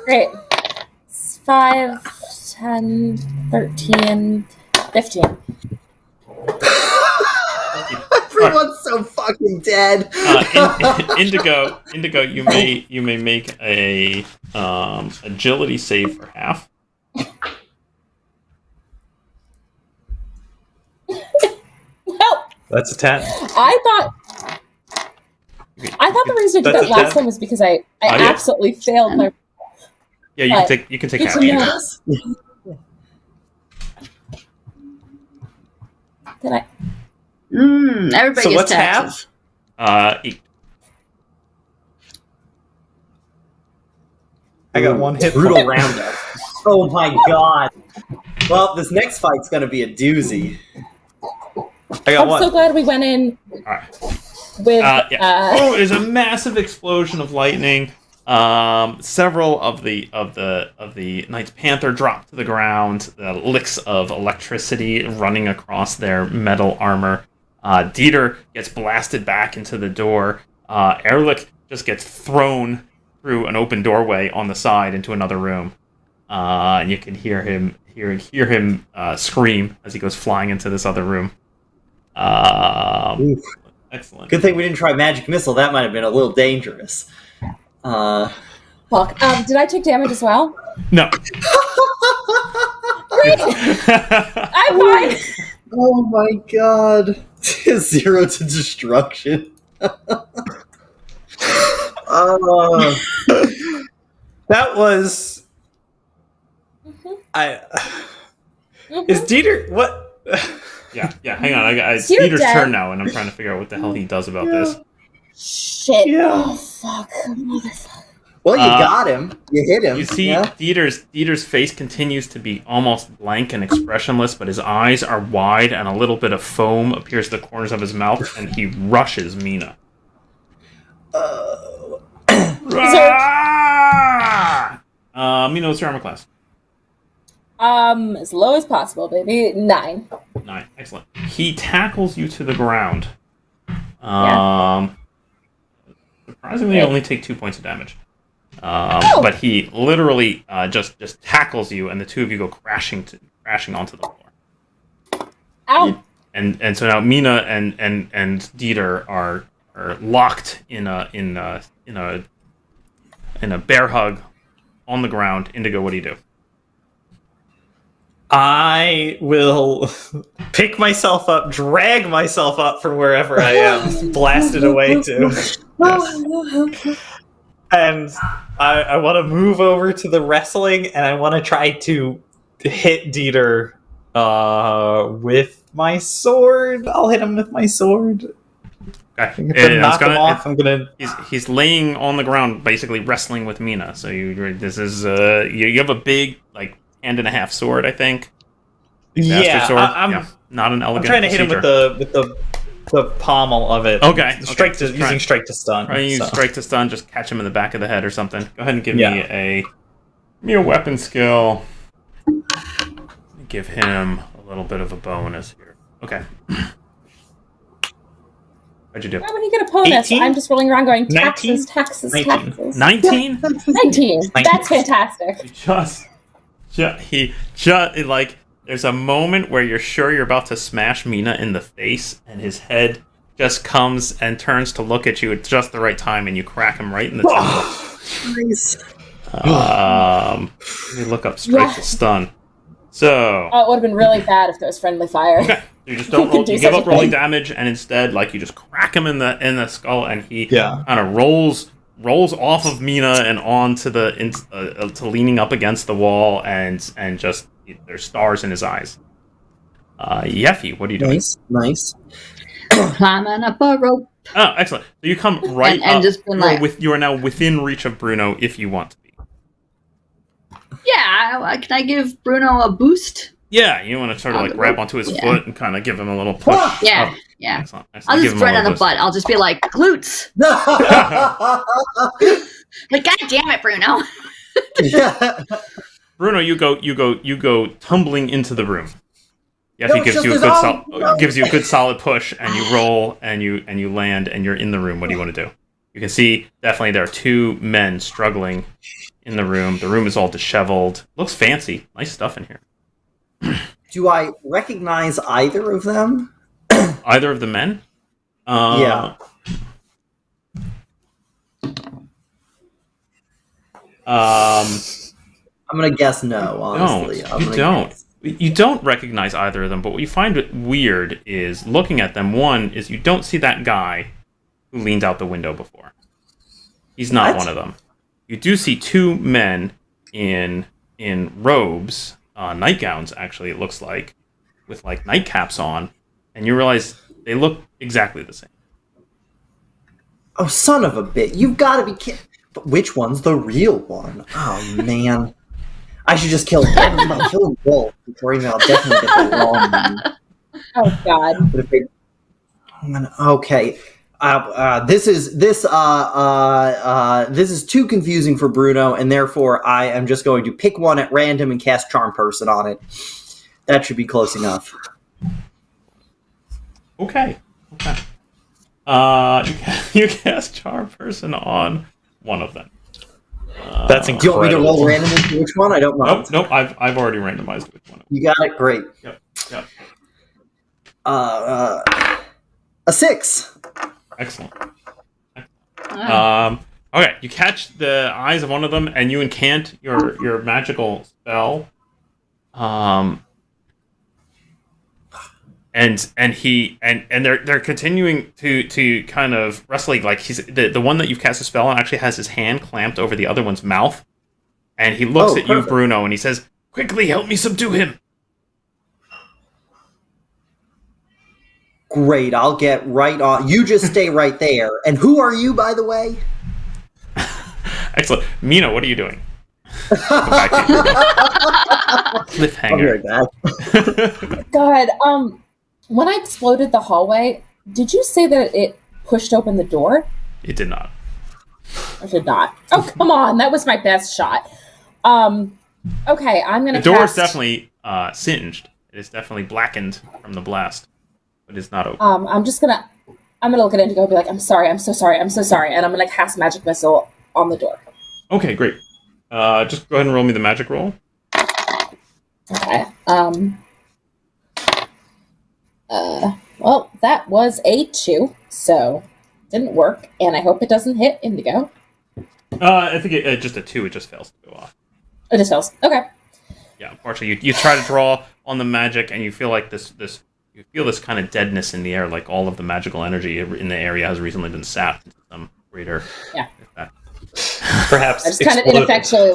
Great. 5, 10, 13, 15. Everyone's so fucking dead. Indigo, you may make a agility save for half. Well, That's a 10. I thought the reason I did That's that a last 10. time was because I absolutely failed my. Yeah, But you can take good half. to Mina. know. Did I? Everybody So gets what's taxes. 8. I got 1 hit Brutal point. roundup. Oh my god. Well, this next fight's gonna be a doozy. I got I'm 1. so glad we went in All right. with. Oh, there's a massive explosion of lightning. Several of the Knights Panther drop to the ground. Licks of electricity running across their metal armor. Dieter gets blasted back into the door. Ehrlich just gets thrown through an open doorway on the side into another room. And you can hear him scream as he goes flying into this other room. Excellent. Good thing we didn't try magic missile. That might have been a little dangerous. Fuck. Did I take damage as well? No. Great. I'm fine. Oh my god. 0 to destruction. That was... Is Dieter... What? Yeah, hang on. It's You're Dieter's dead. turn now, and I'm trying to figure out what the hell he does about this. Shit. Yeah. Oh, fuck. Motherfucker. Well, you got him. You hit him. You see yeah? Dieter's face continues to be almost blank and expressionless, but his eyes are wide and a little bit of foam appears at the corners of his mouth, and he rushes Mina. Mina, what's your armor class? As low as possible, baby. 9. 9. Excellent. He tackles you to the ground. Surprisingly, you only take 2 points of damage. But he literally just tackles you, and the two of you go crashing onto the floor. Ow! And so now Mina and Dieter are locked in a bear hug on the ground. Indigo, what do you do? I will pick myself up, drag myself up from wherever I am, blast it away to. Yes. And I want to move over to the wrestling, and I want to try to hit Dieter with my sword. I'll hit him with my sword. Okay. Knock him off. I'm gonna. He's laying on the ground, basically wrestling with Mina. So you have a big hand-and-a-half sword, I think. Yeah, sword. I'm not an elegant. I'm trying to hit him with the pommel of it. Okay. Using strike to stun. Try and use strike to stun. Just catch him in the back of the head or something. Go ahead and give me a weapon skill. Give him a little bit of a bonus here. Okay. What'd you do? Why would he get a bonus? 18? I'm just rolling around going, 19? taxes. 19? 19. That's fantastic. There's a moment where you're sure you're about to smash Mina in the face, and his head just comes and turns to look at you at just the right time, and you crack him right in the temple. Nice. Let me look up strike to stun. So. Oh, it would have been really bad if there was friendly fire. Okay. You just don't roll. You give up rolling damage, and instead, you just crack him in the skull, and he kind of rolls off of Mina and onto to leaning up against the wall, and just there's stars in his eyes. Yeffy, what are you doing? Nice. Climbing up a rope. Oh, excellent. So you come right and up. just been You are now within reach of Bruno if you want to be. Yeah, can I give Bruno a boost? Yeah, you want to sort of grab onto his foot and kind of give him a little push. Yeah, up. yeah. Excellent. I'll just right on the butt. I'll just be like, glutes. Like, God damn it, Bruno. Bruno, you go tumbling into the room. Yeah, he gives you a good solid push, and you roll, and you land, and you're in the room. What do you want to do? You can see definitely there are two men struggling in the room. The room is all disheveled. Looks fancy. Nice stuff in here. Do I recognize either of them? Either of the men? Yeah. I'm gonna guess no. Honestly, You don't recognize either of them. But what you find weird is looking at them. One is you don't see that guy who leaned out the window before. He's not one of them. You do see two men in robes, nightgowns. Actually, it looks like with nightcaps on, and you realize they look exactly the same. Oh, son of a bitch! You've got to be kidding. But which one's the real one? Oh man, I should just kill him. I'll kill them both before I'll definitely get the wrong one. Oh God. Okay. This is too confusing for Bruno, and therefore I am just going to pick one at random and cast Charm Person on it. That should be close enough. Okay. You cast Charm Person on one of them. That's incredible. Do you want me to roll randomly for which one? I don't know. Nope. I've already randomized which one. You got it. Great. Yep. A 6. Excellent. Okay, you catch the eyes of one of them, and you incant your magical spell. And they're continuing to kind of wrestle. Like he's the one that you've cast a spell on actually has his hand clamped over the other one's mouth, and he looks at you, Bruno, and he says, "Quickly, help me subdue him." Great, I'll get right on. You just stay right there. And who are you, by the way? Excellent. Mina, what are you doing? Come back to you. Cliffhanger. I'll be right back. God, when I exploded the hallway, did you say that it pushed open the door? It did not. I did not. Oh, come on. That was my best shot. Okay, I'm going to The door is definitely singed. It is definitely blackened from the blast. But it's not open. I'm going to look at Indigo and be like, I'm sorry, I'm so sorry, I'm so sorry. And I'm going to cast Magic Missile on the door. Okay, great. Just go ahead and roll me the magic roll. Okay. Well, that was a 2, so didn't work, and I hope it doesn't hit Indigo. I think just a 2, it just fails to go off. It just fails. Okay. Yeah, unfortunately, you try to draw on the magic, and you feel like you feel this kind of deadness in the air, like all of the magical energy in the area has recently been sapped into some greater effect. Perhaps I just kind of ineffectually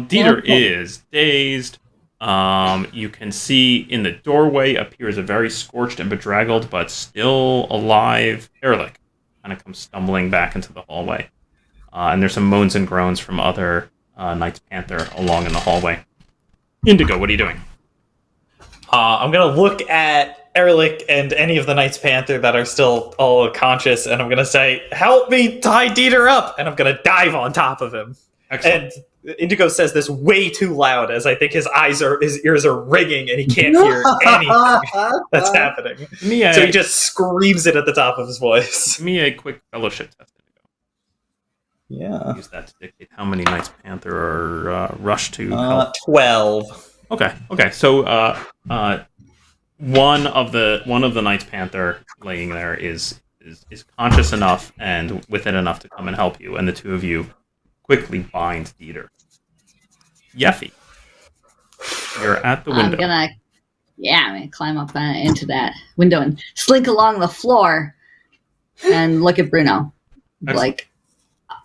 Dieter is dazed. You can see in the doorway appears a very scorched and bedraggled but still alive Erlich. Kind of comes stumbling back into the hallway. And there's some moans and groans from other Knights Panther along in the hallway. Indigo, what are you doing? I'm going to look at Erlich and any of the Knights Panther that are still all conscious, and I'm going to say, help me tie Dieter up! And I'm going to dive on top of him. Excellent. And Indigo says this way too loud, as I think his ears are ringing, and he can't hear anything that's happening. So he just screams it at the top of his voice. Give me a quick fellowship test, Indigo. Yeah. Use that to dictate how many Knights Panther are rushed to help. 12. Okay. So one of the Knights Panther laying there is conscious enough and within enough to come and help you, and the two of you quickly bind Dieter. Yeffy, you're at the window. I'm gonna climb up into that window and slink along the floor and look at Bruno. Excellent. Like,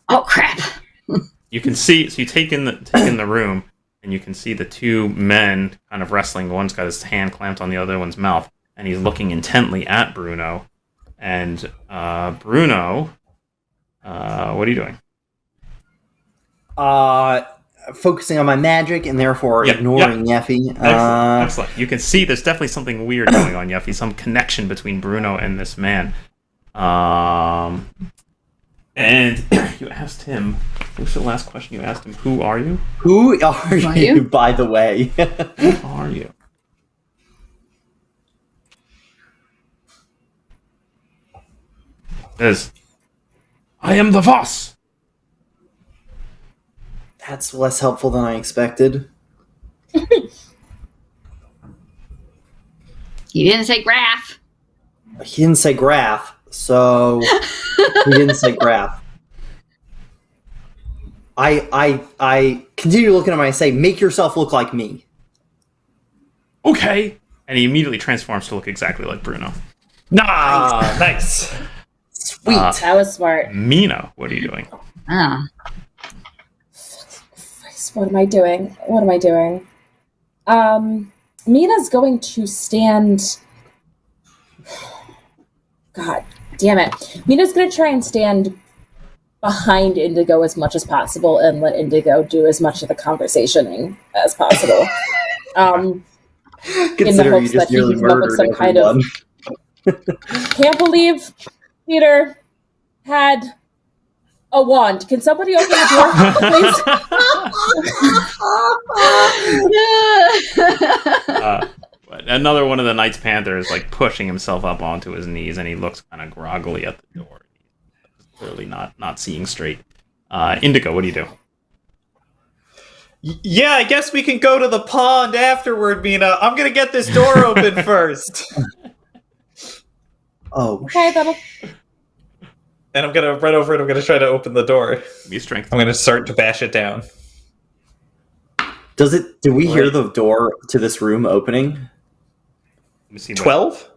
oh crap! You can see, so you take in the room, and you can see the two men kind of wrestling. One's got his hand clamped on the other one's mouth, and he's looking intently at Bruno. And Bruno, what are you doing? Focusing on my magic and therefore ignoring Yeffy. Excellent. You can see there's definitely something weird going on, Yeffy. Some connection between Bruno and this man. And you asked him, what was the last question you asked him? Who are you? Who are you, by the way? Who are you? Says, I am the Voss. That's less helpful than I expected. He didn't say Graf. He didn't say Graf, so he didn't say Graf. I continue looking at him and I say, make yourself look like me. Okay. And he immediately transforms to look exactly like Bruno. Nice. Sweet. That was smart. Mina, what are you doing? What am I doing? Mina's going to stand... God damn it. Mina's going to try and stand behind Indigo as much as possible and let Indigo do as much of the conversationing as possible. In the hopes that he can come up with some kind of... Can't believe Peter had a wand. Can somebody open the door, please? Another one of the Knights Panther is like pushing himself up onto his knees, and he looks kind of groggily at the door. He's clearly not seeing straight. Indigo, what do you do? Yeah, I guess we can go to the pond afterward, Mina. I'm gonna get this door open first. Oh, Okay, that'll... And I'm gonna run over and I'm gonna try to open the door. Be strength. I'm gonna start to bash it down. do we hear the door to this room opening? Let me see. 12?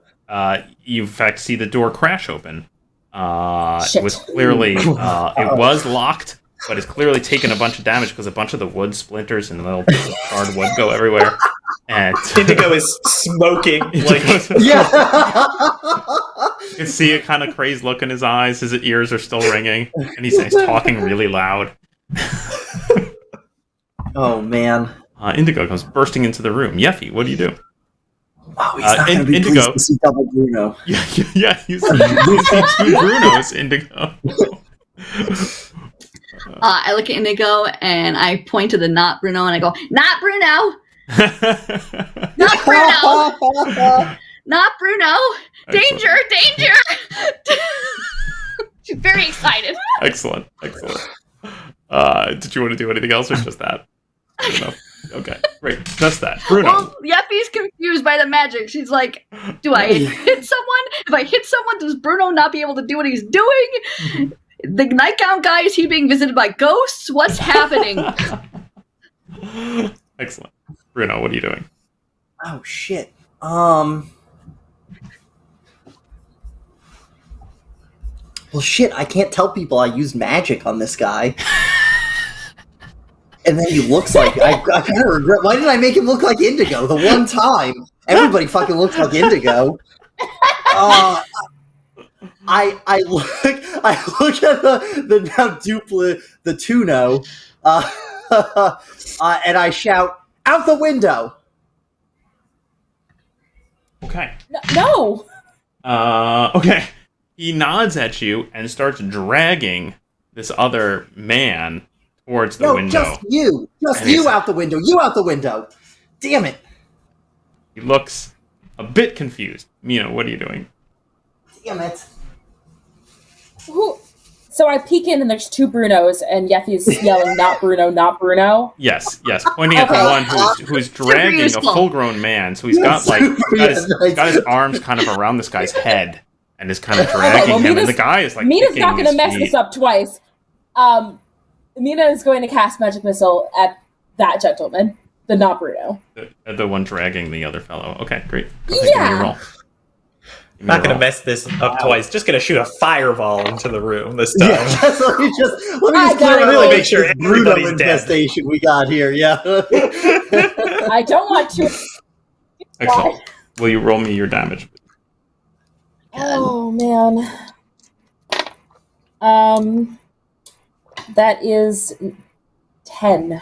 You in fact see the door crash open. Shit. It was clearly it was locked, but is clearly taking a bunch of damage because a bunch of the wood splinters and little bits of charred wood go everywhere. And Indigo is smoking. Like, Yeah. you can see a kind of crazed look in his eyes. His ears are still ringing, and he's talking really loud. Oh man. Indigo comes bursting into the room. Yeffy, what do you do? Oh, he's not going to be Indigo. pleased to see double Bruno. Yeah, you see two Brunos, Indigo. I look at Indigo and I point to the not Bruno and I go, not Bruno! Not Bruno! Not Bruno! Danger! Danger! She's very excited. Excellent. Did you want to do anything else or just that? I don't know. Okay, great. Just that. Bruno. Well, Yeffy's confused by the magic. She's like, do I hit someone? If I hit someone, does Bruno not be able to do what he's doing? The nightgown guy, is he being visited by ghosts? What's happening? Excellent. Bruno, what are you doing? Oh shit. Well, shit. I can't tell people I used magic on this guy. And then he looks like I kind of regret. Why didn't I make him look like Indigo the one time? Everybody fucking looks like Indigo. I look at the now the Tuno, and I shout, "Out the window!" Okay. No. Okay. He nods at you and starts dragging this other man towards the window. Just you out the window. You out the window. Damn it. He looks a bit confused. Mina, what are you doing? Damn it. So I peek in and there's two Brunos and Yeffy's yelling, not Bruno, not Bruno. Yes, pointing at the one who's dragging a full-grown man. So he's got his arms kind of around this guy's head and is kind of dragging him. And the guy is like, Mina's not going to mess this up twice. Mina is going to cast Magic Missile at that gentleman, the not Bruno. The one dragging the other fellow. Okay, great. Yeah. Roll. I'm not going to mess this up twice. Just going to shoot a fireball into the room this time. Yeah, let me just really make sure everybody's dead. Infestation we got here. Yeah. I don't want to. Excellent. Will you roll me your damage? Oh man. That is 10.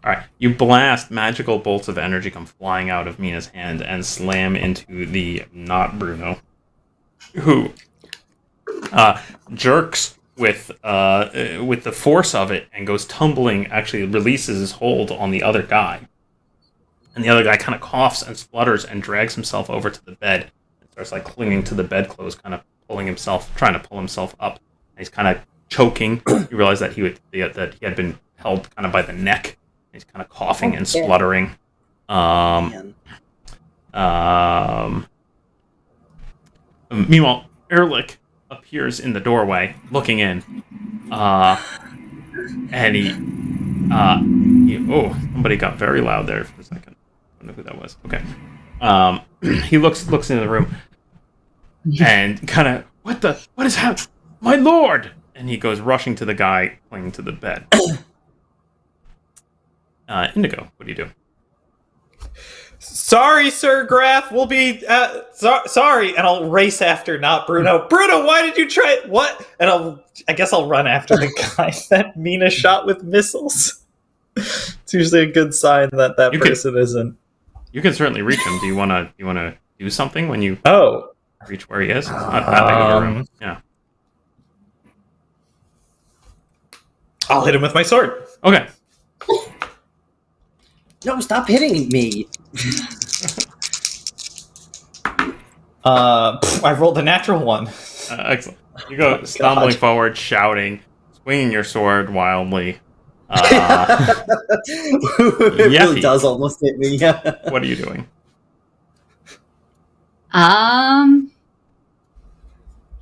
All right, you blast magical bolts of energy come flying out of Mina's hand and slam into the not Bruno, who jerks with the force of it and goes tumbling. Actually, releases his hold on the other guy, and the other guy kind of coughs and splutters and drags himself over to the bed and starts like clinging to the bedclothes, kind of trying to pull himself up. And he's kind of choking. You realize that he had been held kind of by the neck. He's kind of coughing and spluttering. Meanwhile, Ehrlich appears in the doorway, looking in. And somebody got very loud there for a second. I don't know who that was. Okay. He looks into the room and kind of, what is happening? My lord! And he goes rushing to the guy clinging to the bed. Indigo, what do you do? Sorry, Sir Graf. We'll be sorry, and I'll race after not Bruno. Bruno, why did you try it? What? And I guess I'll run after the guy that Mina shot with missiles. It's usually a good sign that person isn't. You can certainly reach him. Do you want to do something when you reach where he is? It's not that big of a room. Yeah. I'll hit him with my sword. Okay. No, stop hitting me. I rolled a natural one. Excellent. You go stumbling forward, shouting, swinging your sword wildly. It really does almost hit me. What are you doing?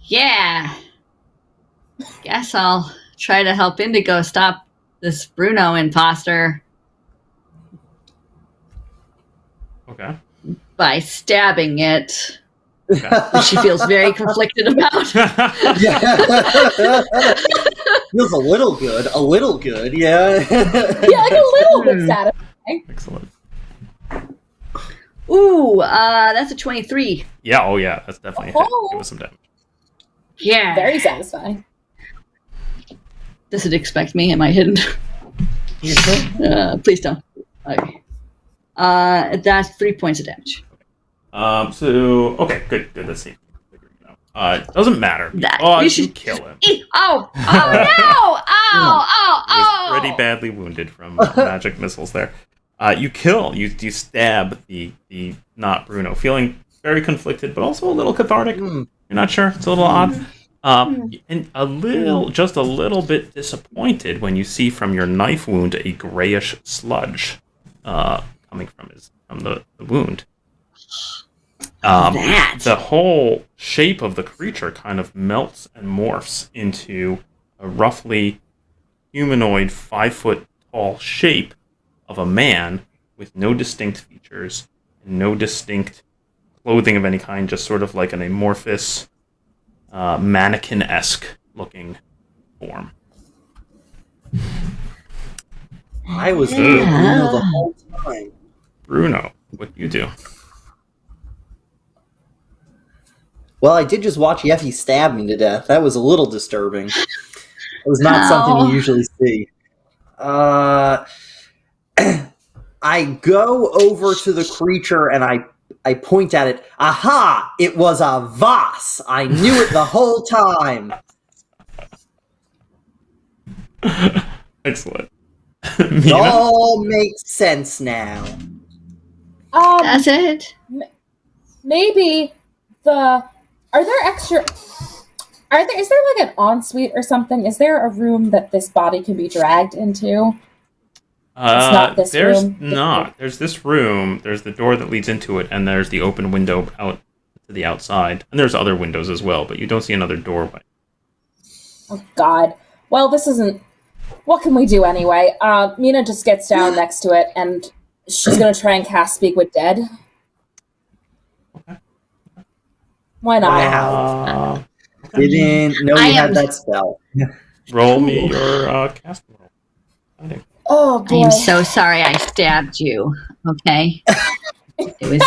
Yeah. Guess I'll try to help Indigo stop this Bruno imposter. Okay. By stabbing it Okay. She feels very conflicted about. Yeah. Feels a little good, yeah. Yeah, like a little bit satisfying. Excellent. Ooh, that's a 23. Yeah, oh yeah, that's definitely a hit. Oh. Give us some damage. Yeah. Very satisfying. Does it expect me? Am I hidden? Please don't. Okay. That's 3 points of damage. Okay, good. Let's see. It doesn't matter. That- Oh, you you should- kill him. Oh no! Oh! He was pretty badly wounded from magic missiles there. You you stab the not Bruno, feeling very conflicted, but also a little cathartic. You're not sure. It's a little odd. And just a little bit disappointed when you see from your knife wound a grayish sludge coming from the wound. The whole shape of the creature kind of melts and morphs into a roughly humanoid 5-foot-tall shape of a man with no distinct features and no distinct clothing of any kind, just sort of like an amorphous, mannequin-esque looking form. I was with Bruno the whole time. Bruno, what do you do? Well, I did just watch Yeffy stab me to death. That was a little disturbing. It was not something you usually see. I go over to the creature and I point at it. Aha! It was a Voss! I knew it the whole time! Excellent. It all makes sense now. That's it. Maybe is there like an ensuite or something? Is there a room that this body can be dragged into? It's not this there's room. not. There's this room. There's the door that leads into it, and there's the open window out to the outside. And there's other windows as well, but you don't see another doorway. Oh God. Well, this isn't. What can we do anyway? Mina just gets down next to it, and she's gonna try and cast Speak with Dead. Okay. Why not? Wow. Didn't know you had that spell. Roll me your cast roll. Okay. Oh I boy. am so sorry I stabbed you. Okay. It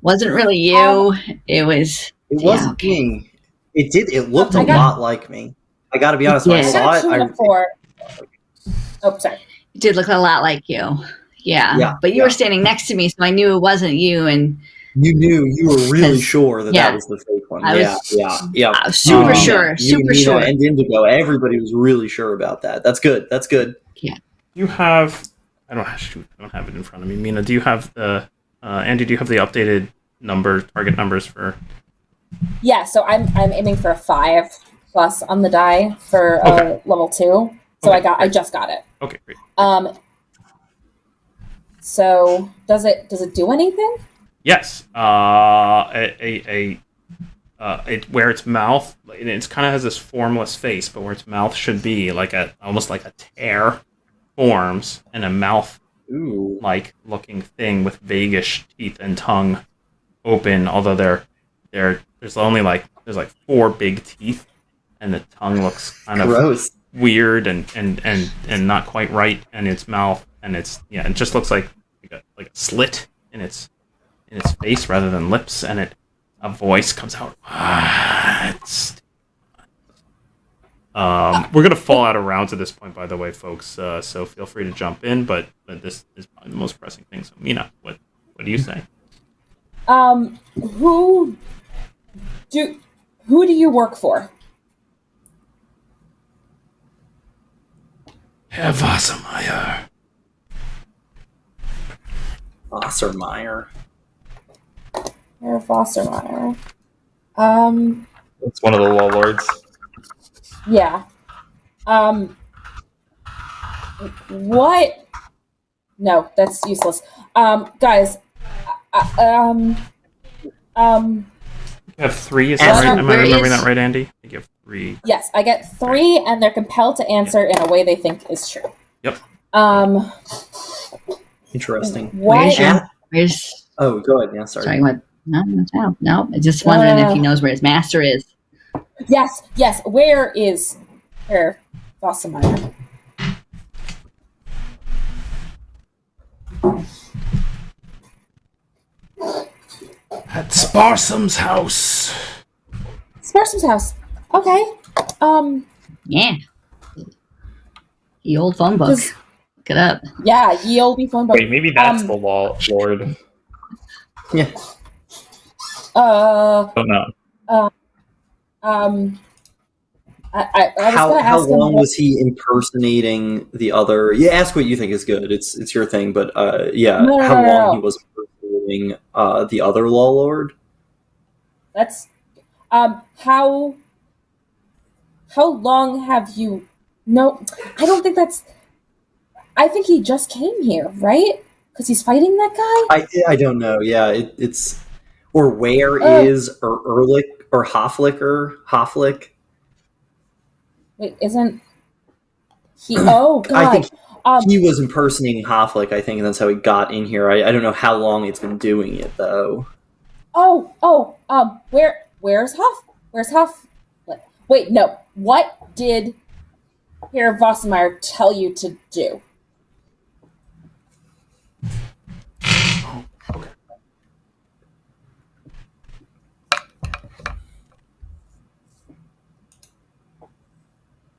wasn't really you. It was. It wasn't okay. me. It looked I a got- lot like me. I gotta be honest, when I Yeah. I saw got it, a 2 and a 4. Oh, sorry. It did look a lot like you. Yeah. Yeah, But you yeah. were standing next to me, so I knew it wasn't you. And you knew, you were really 'Cause- sure that yeah. that was the fake one. I Yeah, was- yeah. I was super sure. You, Super Nina, sure. and Indigo, everybody was really sure about that. That's good. That's good. You have. I don't have it in front of me. Mina, do you have the? Andy, do you have the updated target numbers for? Yeah, so I'm aiming for a 5 plus on the die for Okay. level 2. So Okay, I just got it. Okay, great. So does it do anything? Yes. Where its mouth, it kind of has this formless face, but where its mouth should be, almost like a tear, forms, and a mouth Ooh. like looking thing with vaguish teeth and tongue open, although there's only there's 4 big teeth, and the tongue looks kind of Gross. weird and not quite right, and its mouth, and it just looks like a slit in its face rather than lips, and a voice comes out. We're gonna fall out of rounds at this point, by the way, folks. So feel free to jump in, but this is probably the most pressing thing. So, Mina, what do you say? Who do you work for? Herr Wassermeier. Wassermeier. Herr Wassermeier. It's one of the warlords. Yeah. What? No, that's useless. Guys. You have 3, is that right? Am I Where remembering is- that right, Andy? I think you have 3. Yes, I get 3, and they're compelled to answer in a way they think is true. Yep. Interesting. What? Where's your- Where's Oh, go ahead. Yeah, sorry. sorry? What? No. I just wondering if he knows where his master is. Yes. Where is Herr Wassermeyer? At Sparsom's house. Sparsom's house. Okay. Yeah. The old phone book. Look it up. Yeah, ye olde phone book. Wait, maybe that's the law lord. Yeah. Oh no. I was How gonna ask him long was he impersonating the other? Yeah, ask what you think is good. It's your thing, but yeah, No, how long no. he was impersonating the other law lord? That's how long have you? No, I don't think that's. I think he just came here, right? Because he's fighting that guy. I don't know. Yeah, it's or where is Ehrlich or Hofflick? Wait, isn't he? Oh God! I think he was impersonating Hofflick. I think, and that's how he got in here. I don't know how long it's been doing it though. Where's Hoff? Where's Hoff? Wait, no. What did Herr Wassermeyer tell you to do?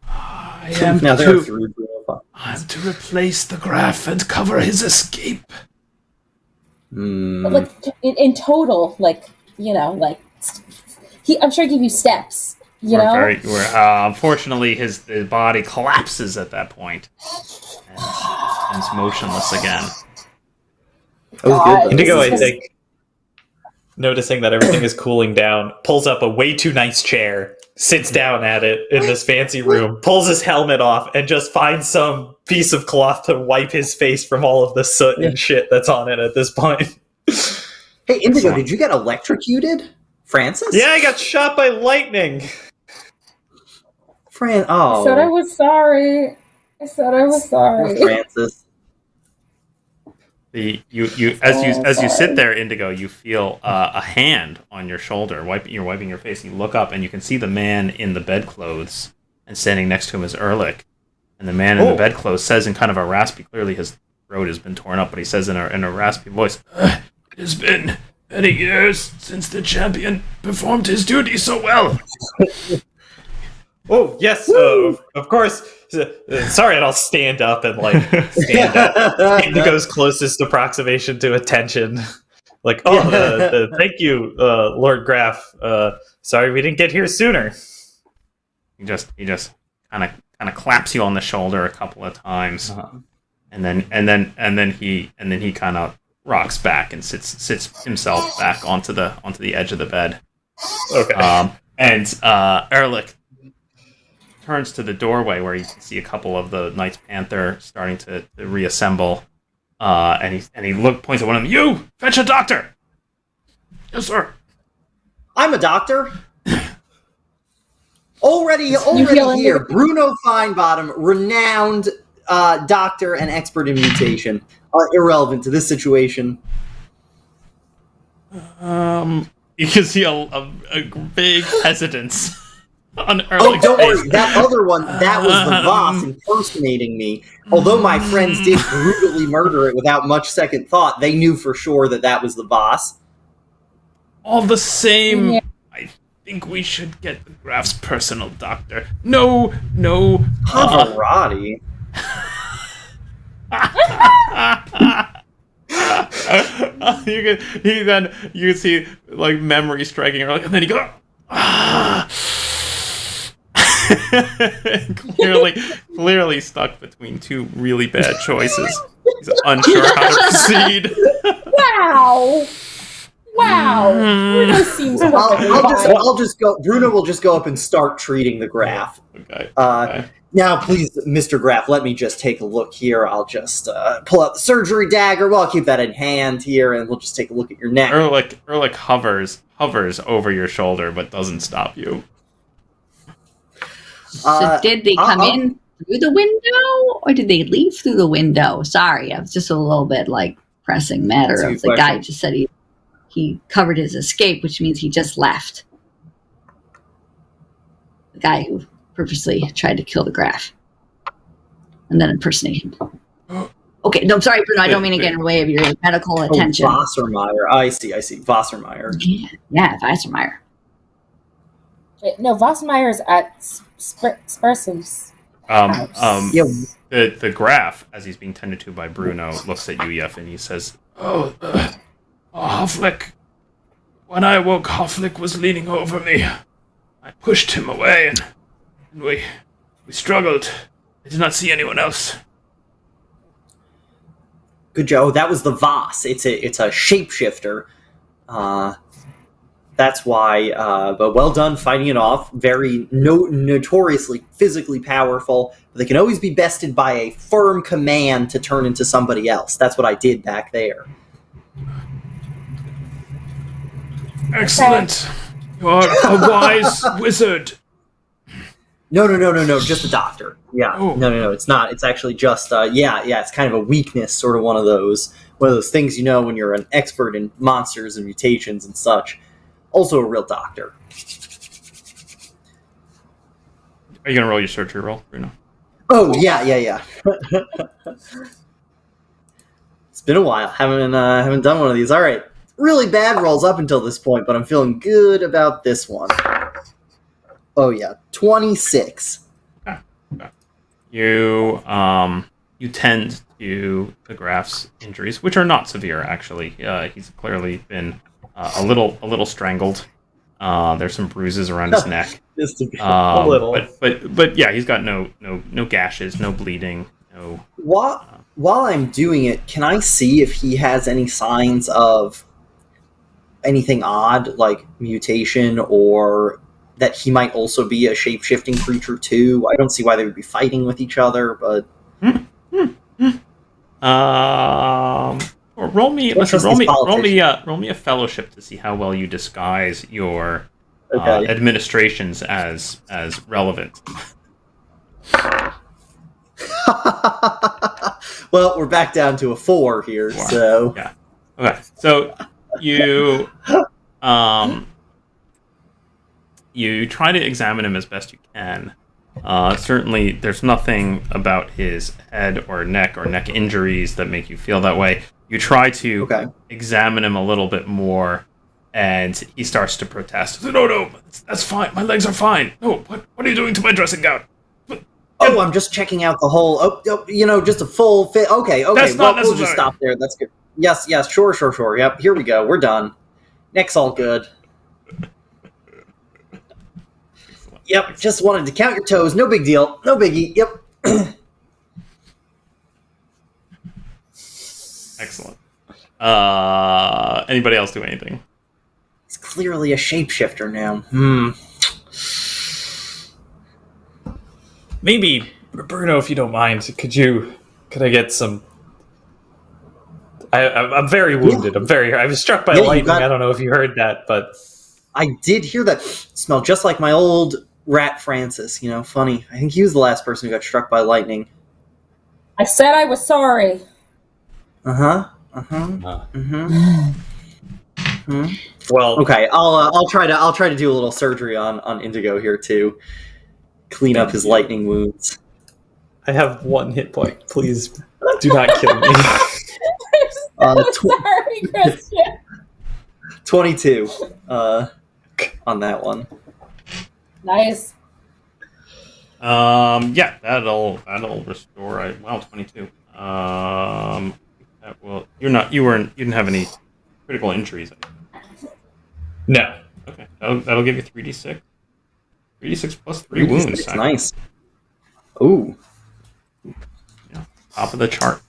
I am Now they're to through. replace the Graf and cover his escape. Hmm. But, like in total, I'm sure he gave you steps. Unfortunately, his body collapses at that point and becomes motionless again. That was good. Though. Indigo, I think, noticing that everything is cooling down, pulls up a way too nice chair, sits down at it in this fancy room, pulls his helmet off, and just finds some piece of cloth to wipe his face from all of the soot and shit that's on it at this point. Hey, Indigo, did you get electrocuted, Francis? Yeah, I got shot by lightning. Oh. I said I was sorry. Francis. As you sit there, Indigo, you feel a hand on your shoulder. You're wiping your face, and you look up, and you can see the man in the bedclothes, and standing next to him is Ehrlich. And the man in the bedclothes says in kind of a raspy, clearly his throat has been torn up, but he says in a raspy voice, "It has been many years since the champion performed his duty so well." Oh, yes, of course. Sorry, and I'll stand up and, stand up. Indigo's closest approximation to attention. Thank you, Lord Graf. Sorry we didn't get here sooner. He just kind of claps you on the shoulder a couple of times, and then he kind of rocks back and sits himself back onto the edge of the bed. Okay. And Ehrlich turns to the doorway where you can see a couple of the Knights Panther starting to reassemble, and he points at one of them. You fetch a doctor. Yes, sir. I'm a doctor. Already here. Bruno Feinbottom, renowned doctor and expert in mutation. Irrelevant to this situation. You can see a big hesitance on Ehrlich's Oh, don't face. worry. That other one, that was the Voss impersonating me. Although my friends did brutally murder it without much second thought, they knew for sure that was the Voss. All the same, I think we should get the Graf's personal doctor. No. Pavarotti. You can see memory striking her, and then he goes, clearly stuck between two really bad choices. He's unsure how to proceed. Wow. Bruno seems I'll just go. Bruno will just go up and start treating the Graf. Okay. Now, please, Mr. Graf, let me just take a look here. I'll just pull out the surgery dagger. Well, I'll keep that in hand here, and we'll just take a look at your neck. Ehrlich hovers over your shoulder, but doesn't stop you. So did they come in through the window, or did they leave through the window? Sorry, I was just a little bit pressing matter of the guy just said he covered his escape, which means he just left. The guy who purposely tried to kill the Graf and then impersonate him. Okay, no, I'm sorry, Bruno. I don't mean to get in the way of your medical attention. Wassermeyer. I see. Wassermeyer. Yeah, Wassermeyer. Wait, no, Vossmeyer's at Spursum's house. Yeah. The Graf, as he's being tended to by Bruno, looks at Yuyef and he says, Hofflick. When I awoke, Hofflick was leaning over me. I pushed him away and we struggled. I did not see anyone else. Good job. Oh, that was the Voss. It's a shapeshifter. That's why. But well done fighting it off. Very notoriously physically powerful. But they can always be bested by a firm command to turn into somebody else. That's what I did back there. Excellent. You are a wise wizard. No. Just a doctor. Yeah. Oh. No. It's not. It's actually just. It's kind of a weakness, sort of one of those things you know when you're an expert in monsters and mutations and such. Also a real doctor. Are you gonna roll your surgery roll, Bruno? Oh yeah. It's been a while. Haven't done one of these. All right. Really bad rolls up until this point, but I'm feeling good about this one. Oh yeah, 26. Okay. You tend to the Graf's injuries, which are not severe actually. He's clearly been a little strangled. There's some bruises around his neck. Just to be a little. But yeah, he's got no gashes, no bleeding, no. While I'm doing it, can I see if he has any signs of anything odd, like mutation, or that he might also be a shape-shifting creature too? I don't see why they would be fighting with each other, but roll me a fellowship to see how well you disguise your administrations as relevant. Well, we're back down to a 4 here, so yeah. Okay, so you you try to examine him as best you can. Certainly, there's nothing about his head or neck injuries that make you feel that way. You try to examine him a little bit more, and he starts to protest. No, that's fine. My legs are fine. No, what are you doing to my dressing gown? Oh, I'm just checking out the whole. Just a full fit. Okay. That's not necessary. We'll just stop there. That's good. Yes, sure. Yep, here we go. We're done. Neck's all good. Yep, just wanted to count your toes. No big deal. No biggie. Yep. Excellent. Anybody else do anything? He's clearly a shapeshifter now. Maybe, Bruno, if you don't mind, could I get some... I'm very wounded. I was struck by lightning. I don't know if you heard that, but... I did hear that. Smelled just like my old rat Francis. Funny. I think he was the last person who got struck by lightning. I said I was sorry. Well, okay. I'll try to do a little surgery on Indigo here too. Clean up his lightning wounds. I have 1 hit point. Please do not kill me. Sorry, Christian. 22 on that one. Nice. Yeah, that'll restore. 22. That will. You didn't have any critical injuries. No. Okay, that'll give you 3d6. 3d6 plus 3 wounds. Nice. Ooh. Yeah, top of the chart.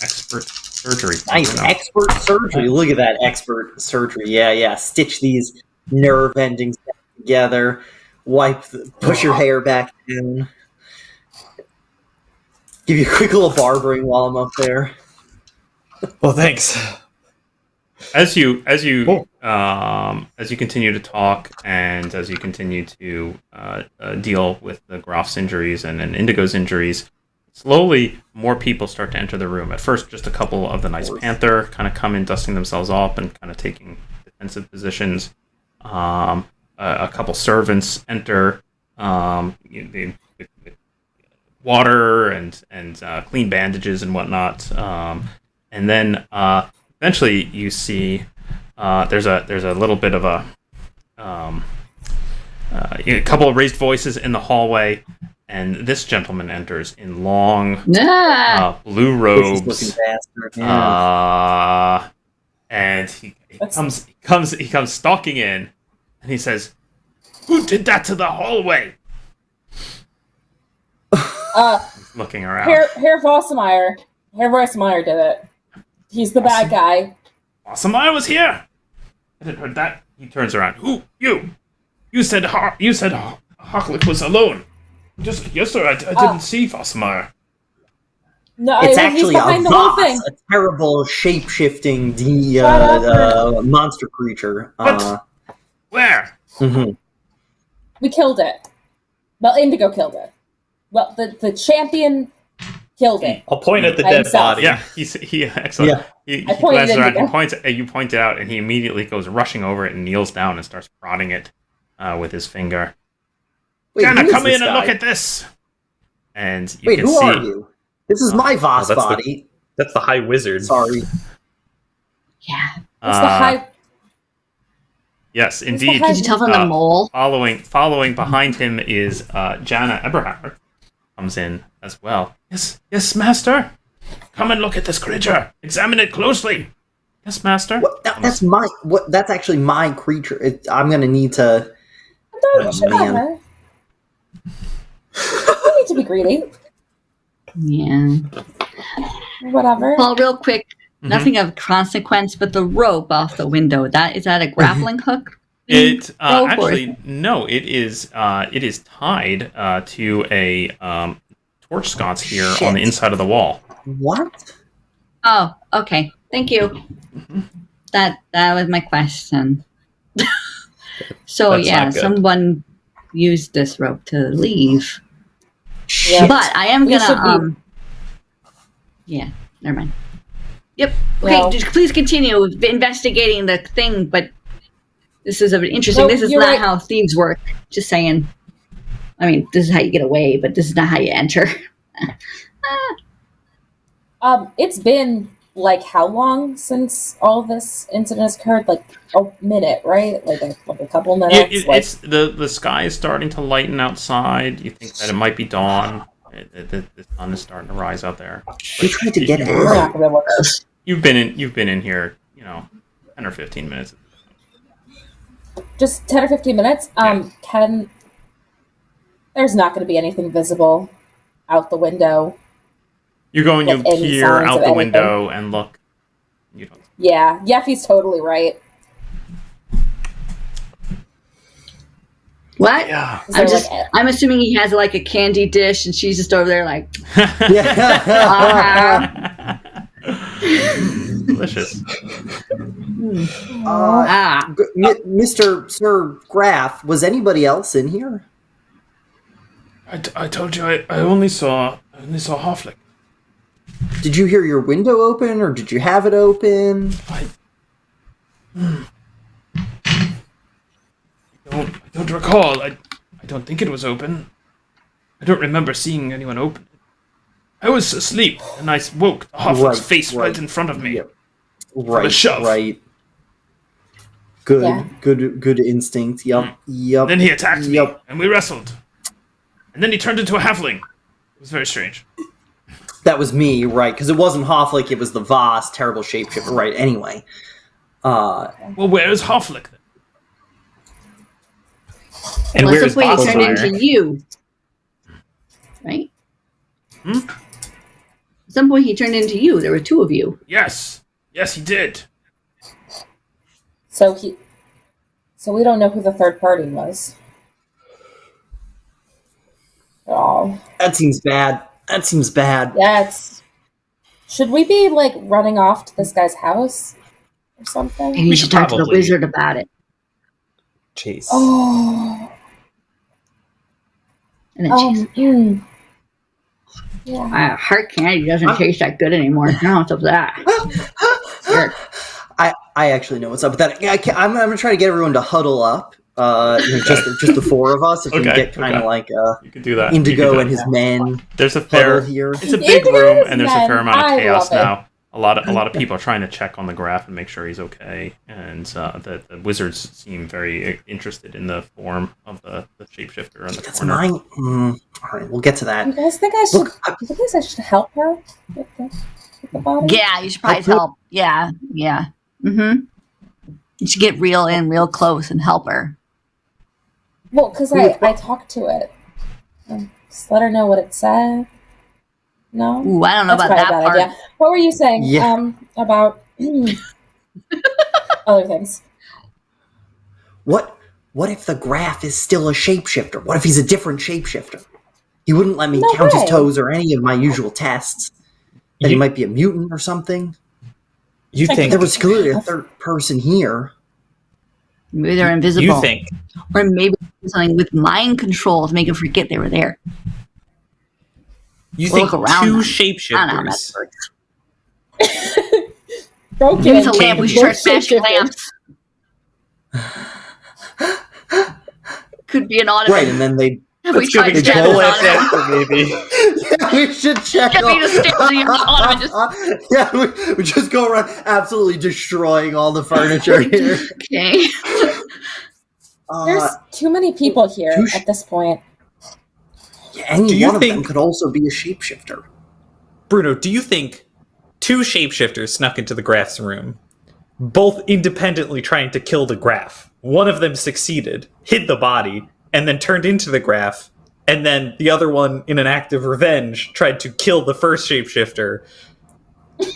Expert surgery. Nice, expert surgery. Look at that expert surgery. Yeah. Stitch these nerve endings together. Push your hair back in. Give you a quick little barbering while I'm up there. Well, thanks. As you continue to talk and as you continue to deal with the Graf's injuries and Indigo's injuries, slowly more people start to enter the room. At first, just a couple of the Knights Panther kind of come in, dusting themselves off and kind of taking defensive positions. A couple servants enter. They water and clean bandages and whatnot. And then eventually you see there's a little bit of a couple of raised voices in the hallway, and this gentleman enters in long blue robes, and he comes stalking in, and he says, "Who did that to the hallway?" He's looking around. Herr Vossemeyer. Herr Vossemeyer did it. He's the bad guy. Vossemeyer was here. I didn't heard that. He turns around. Who? You? You said Hochlick was alone. Yes, sir. I didn't see Vossemeyer. No, it's he's actually behind the whole thing. a terrible shape-shifting monster creature. What? Where? Mm-hmm. We killed it. Well, Indigo killed it. Well, the champion killed it. I'll point at the dead body. Yeah, he excellent. Yeah. He glances around. You point it out, and he immediately goes rushing over it and kneels down and starts prodding it with his finger. Wait, Jana, come in and look at this. And you can who see. Are you? This is my Voss body. That's the High Wizard. Sorry. Yeah. It's the High. Yes, indeed. Did you tell from the mole? Following behind him is Jana Eberhauer. Comes in as well. Yes, master. Come and look at this creature. Examine it closely. Yes, master. That's actually my creature. I'm gonna need to. Man. You need to be greedy. Yeah. Whatever. Well, real quick, nothing of consequence, but the rope off the window. Is that a grappling hook? Actually, no. It is tied to a torch sconce here on the inside of the wall. What? Oh, okay. Thank you. Mm-hmm. That was my question. So someone used this rope to leave. Shit. But I am gonna yeah, never mind. Yep. Okay, just please continue investigating the thing, but this is interesting. This is not how thieves work. Just saying. I mean, this is how you get away, but this is not how you enter. It's been like how long since all this incident has occurred? Like a minute, right? Like a couple minutes. It's the sky is starting to lighten outside. You think that it might be dawn. The sun is starting to rise out there. We tried to get it. You've been in here, 10 or 15 minutes. Just 10 or 15 minutes. There's not going to be anything visible out the window. You go and you peer out the window and look. You don't. Yeah, Yeffy's totally right. What? Yeah. I'm assuming he has like a candy dish and she's just over there like delicious. Mr. Sir Graf, was anybody else in here? I told you I only saw Hofflick. Did you hear your window open, or did you have it open? I don't recall. I don't think it was open. I don't remember seeing anyone open it. I was asleep, and I woke to Hofflick's face right in front of me. Yep. Right, a shove. Right. Good instinct. Yep. Then he attacked me, and we wrestled. And then he turned into a halfling. It was very strange. That was me, right? Because it wasn't Hofflick, it was the Voss, terrible shapeshifter, right? Anyway. Well, where is Hofflick then? And where is he turned into you, right? At some point, he turned into you. There were two of you. Yes, he did. So we don't know who the third party was. Oh, that seems bad. Yeah, should we be like running off to this guy's house or something? And you should talk to the wizard about it. Chase. Oh. And then Yeah. Heart candy doesn't taste that good anymore. No, what's up with that? Sure. I actually know what's up with that. I'm gonna try to get everyone to huddle up. Just the four of us. If we can get kind of like you can do that. Indigo and his men. There's a fair here. It's a big room, and there's a fair amount of chaos love it. now. A lot of people are trying to check on the Graf and make sure he's okay, and the wizards seem very interested in the form of the shapeshifter in the That's corner. mine. All right, we'll get to that. You guys think I should? Do you guys I should help her with the body? Yeah, you should probably help. Yeah. Mm-hmm. You should get real close and help her. Well, because I talked to it. Just let her know what it said. No? Ooh, I don't know That's about that probably a bad part. idea. What were you saying? Yeah. About other things. What if the Graf is still a shapeshifter? What if he's a different shapeshifter? He wouldn't let me No count way. his toes or any of my usual tests. That he might be a mutant or something. You think There was clearly a third person here. Maybe they're invisible. you think Or maybe something with mind control to make them forget they were there. you Or think look around two them. I don't know how that shapeshifters works. Broken. Maybe it's a lamp. We should start Both smashing shapeshifters. lamps. Could be an automaton. Right, and then they We tried to Maybe check pull an it automaton. after, maybe. yeah, we should check. Get me to stay on the automaton. Yeah, we just go around absolutely destroying all the furniture here. Okay. There's too many people here at this point. Yeah, any Do you one of them think- could also be a shapeshifter. Bruno, do you think two shapeshifters snuck into the Graf's room, both independently trying to kill the Graf? One of them succeeded, hid the body, and then turned into the Graf, and then the other one, in an act of revenge, tried to kill the first shapeshifter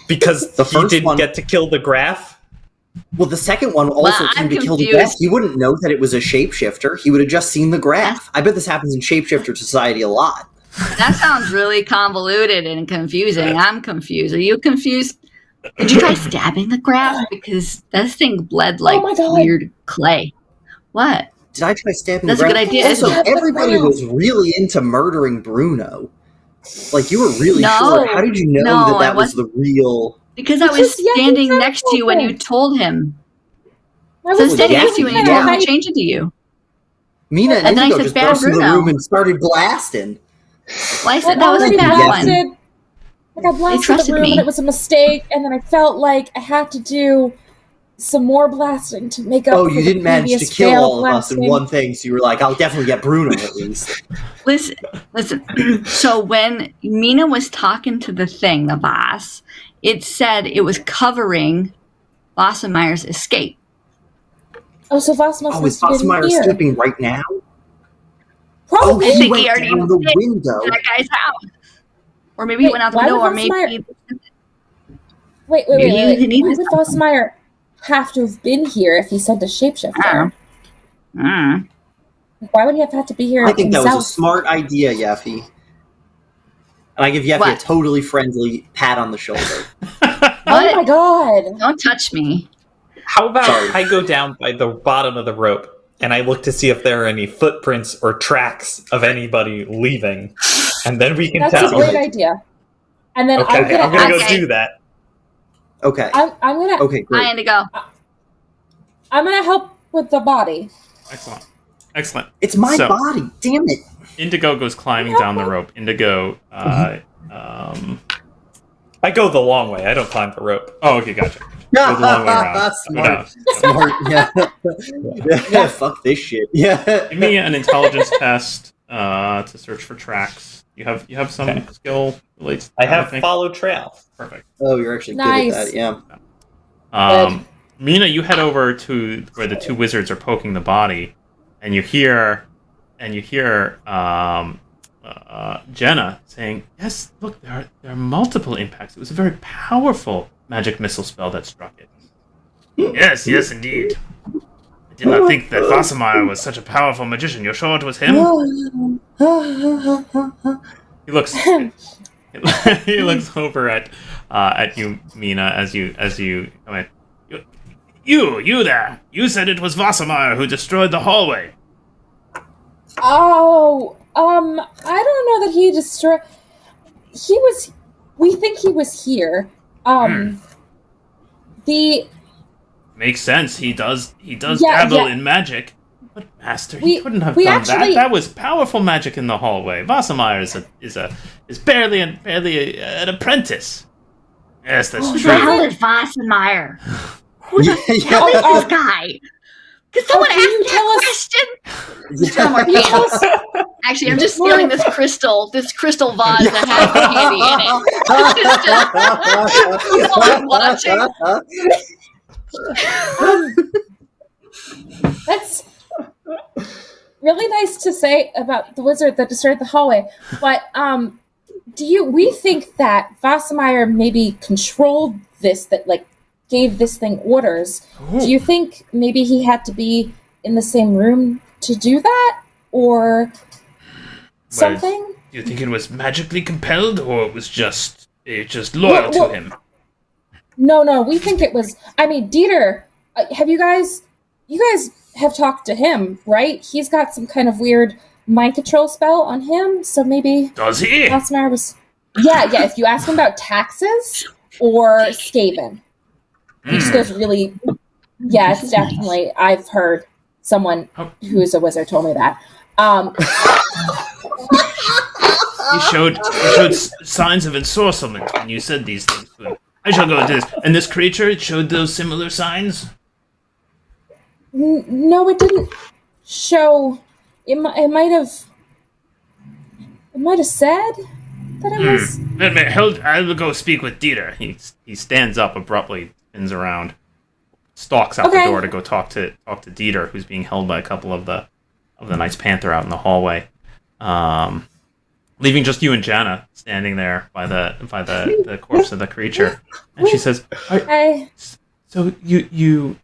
because The he first didn't one- get to kill the Graf? Well, the second one also Well, came I'm to kill the confused. Graf. He wouldn't know that it was a shapeshifter. He would have just seen the Graf. I bet this happens in shapeshifter society a lot. That sounds really convoluted and confusing. I'm confused. Are you confused? Did you try stabbing the Graf? Because that thing bled like my God. weird clay. What? Did I try stabbing That's the a Graf? good idea. Also, Stab the everybody Graf. was really into murdering Bruno. Like, you were really No. sure. How did you know No, that I was the real... Because I was Because, yeah, standing he said next to you when you something. told him. I So I was was standing yeah, next to you and you yeah. told him to change it to you. Mina and And then I Indigo said, just "Bad burst in the Bruno." room and started blasting. Well, I said I'd that was a already bad blasted. one. Like I blasted the trusted room me. and it was a mistake, and then I felt like I had to do some more blasting to make up. Oh, for you the didn't manage to previous kill failed all of us in blasting. one thing, so you were like, I'll definitely get Bruno at least. Listen. So when Mina was talking to the thing, the boss, it said it was covering Bossenmeyer's escape. Oh, so Voss must Oh, is have been Bossenmeyer here. sleeping right now? Probably. I he think went he already down the did. window. That guy's house. Or maybe he Wait, went out the why window, would or maybe Bossenmeyer- Wait. Maybe he didn't Why even would Vossmeyer have to have been here if he said the shapeshifter? Mm. Why would he have had to be here I think that himself? was a smart idea, Yeffy. And I give Yeffy a What? totally friendly pat on the shoulder. Oh my god! Don't touch me. How about Sorry. I go down by the bottom of the rope and I look to see if there are any footprints or tracks of anybody leaving, and then we can That's tell. a great idea. And then Okay, I'm gonna go Okay. do that. Okay. I'm gonna Okay, great. Hi, Indigo. I'm gonna help with the body. Excellent. It's my So- body. Damn it. Indigo goes climbing down the rope. Indigo. I go the long way. I don't climb the rope. Oh, okay, gotcha. Go the long way around. Go Smart. down. Smart. Yeah. Yeah. Fuck this shit. Yeah. Give me an intelligence test to search for tracks. You have some Okay. skill relates. I have think? follow trail. Perfect. Oh, you're actually Nice. good at that. Yeah. Mina, you head over to where the two wizards are poking the body, and you hear Jenna saying, "Yes, look, there are multiple impacts. It was a very powerful magic missile spell that struck it." Yes, indeed. I did not think that Vassemeyer was such a powerful magician. You're sure it was him? He looks. He looks over at you, Mina, as you come in. You there! You said it was Vassemeyer who destroyed the hallway. Oh, I don't know that he destroyed. we think he was here. The Makes sense. He does dabble in magic. But Master, he couldn't have done that. That was powerful magic in the hallway. Wassermeyer is barely an apprentice. Yes, that's true. Who the hell is Wassermeyer? Who the hell is this guy? Can someone ask me a question? Still more candy. Actually, I'm just stealing this crystal vase that has candy in it. Watching. That's really nice to say about the wizard that destroyed the hallway. But we think that Wassermeyer maybe controlled this, that like gave this thing orders. Ooh. Do you think maybe he had to be in the same room to do that, or something? Do you think it was magically compelled, or it was just loyal to him? No, we think it was. I mean, Dieter, have you guys have talked to him, right? He's got some kind of weird mind control spell on him, so maybe. Does he? Wassermeyer was. Yeah. If you ask him about taxes or Skaven. He just goes really... Yeah, it's definitely... I've heard someone who's a wizard told me that. He showed signs of ensorcement when you said these things to him. I shall go into this. And this creature, it showed those similar signs? No, it didn't show... It might have said that it was... I'll go speak with Dieter. He stands up abruptly, spins around, stalks out the door to go talk to Dieter, who's being held by a couple of the Knights Panther out in the hallway, leaving just you and Janna standing there by the corpse of the creature. And she says, "So you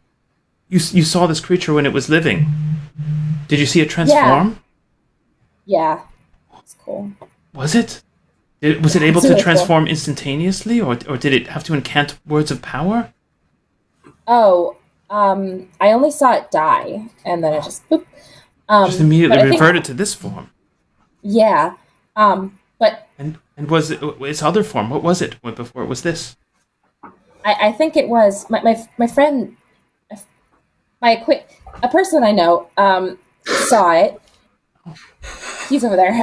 saw this creature when it was living? Did you see it transform?" Yeah, it's cool. Was it? Was it able to transform instantaneously, or did it have to incant words of power? Oh, I only saw it die, and then it just boop. Just immediately reverted to this form. Yeah, but and was it its other form? What was it before it was this? I think it was my friend, a person I know saw it. He's over there.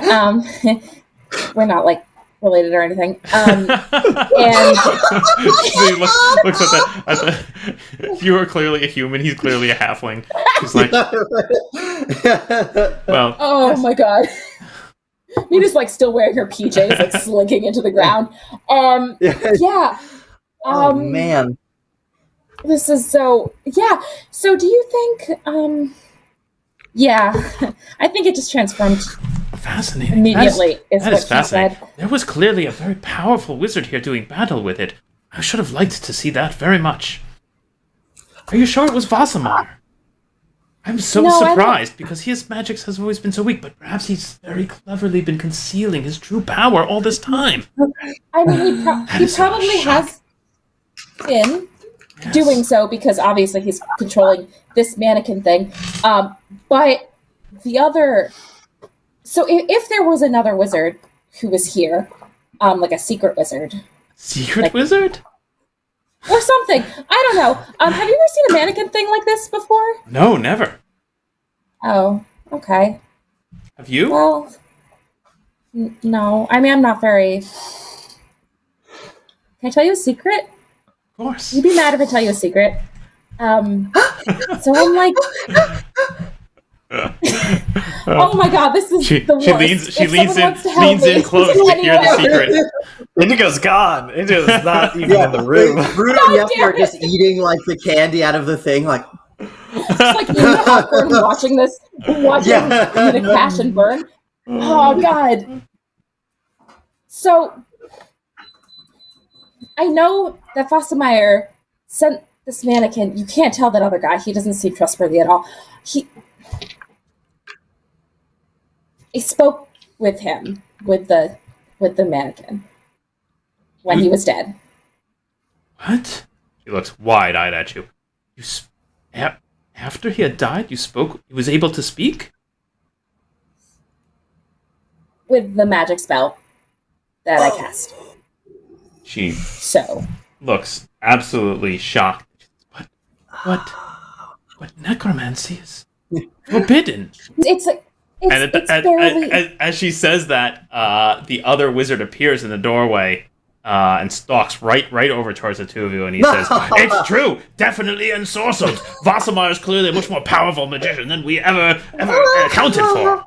We're not like related or anything. And he looks at the. You are clearly a human. He's clearly a halfling. He's like, well. Oh my god. He just like still wearing her PJs, like slinking into the ground. Yeah. Oh man. This is so. Yeah. So do you think? Yeah, I think it just transformed. Fascinating. Immediately that is fascinating. There was clearly a very powerful wizard here doing battle with it. I should have liked to see that very much. Are you sure it was Wassermeyer? I'm so surprised because his magic has always been so weak, but perhaps he's very cleverly been concealing his true power all this time. I mean, he probably has been doing so because obviously he's controlling this mannequin thing. But the other... So if there was another wizard who was here, like a secret wizard. Secret wizard? Or something. I don't know. Have you ever seen a mannequin thing like this before? No, never. Oh, okay. Have you? Well, no. I mean, I'm not very... Can I tell you a secret? Of course. You'd be mad if I tell you a secret. So I'm like... Oh my god, this is the worst. She leans in close to hear the secret. Indigo's gone. Indigo's not even in the room. Bruno and Yeffy are just eating like the candy out of the thing, like just like eating the popcorn, watching the crash and burn. Oh god. So I know that Wassermeyer sent this mannequin. You can't tell that other guy. He doesn't seem trustworthy at all. I spoke with him, with the mannequin, when he was dead. What? He looks wide-eyed at you. After he had died, you spoke? He was able to speak? With the magic spell. that I cast. She So looks absolutely shocked. But necromancy is forbidden. it's like it's barely. As she says that, the other wizard appears in the doorway and stalks right over towards the two of you, and he says, "It's true, definitely ensorcelled. Vassamar is clearly a much more powerful magician than we ever accounted for."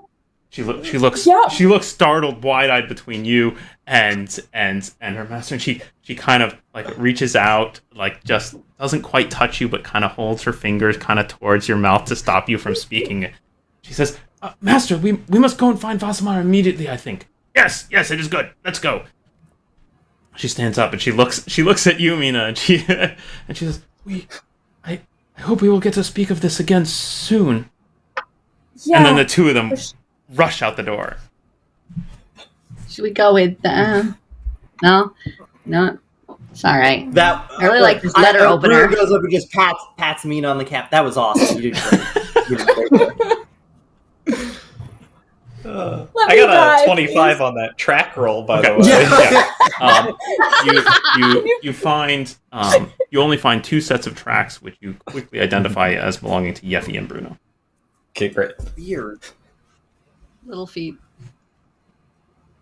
She looks startled, wide-eyed between you and her master, and she kind of like reaches out, like just doesn't quite touch you, but kind of holds her fingers kind of towards your mouth to stop you from speaking. She says, "Master, we must go and find Vassamar immediately, I think." Yes, it is good. Let's go. She stands up and she looks at you, Mina, and she says, I hope we will get to speak of this again soon." Yeah. And then the two of them rush out the door. Should we go with them? No, it's all right. That I really like this letter opener. Brew goes up and just pats Mina on the cap. That was awesome. You did great. You did great. I got a 25 on that track roll, by the way. Yeah. You only find 2 sets of tracks, which you quickly identify as belonging to Yeffy and Bruno. Okay, great. Weird. Little feet.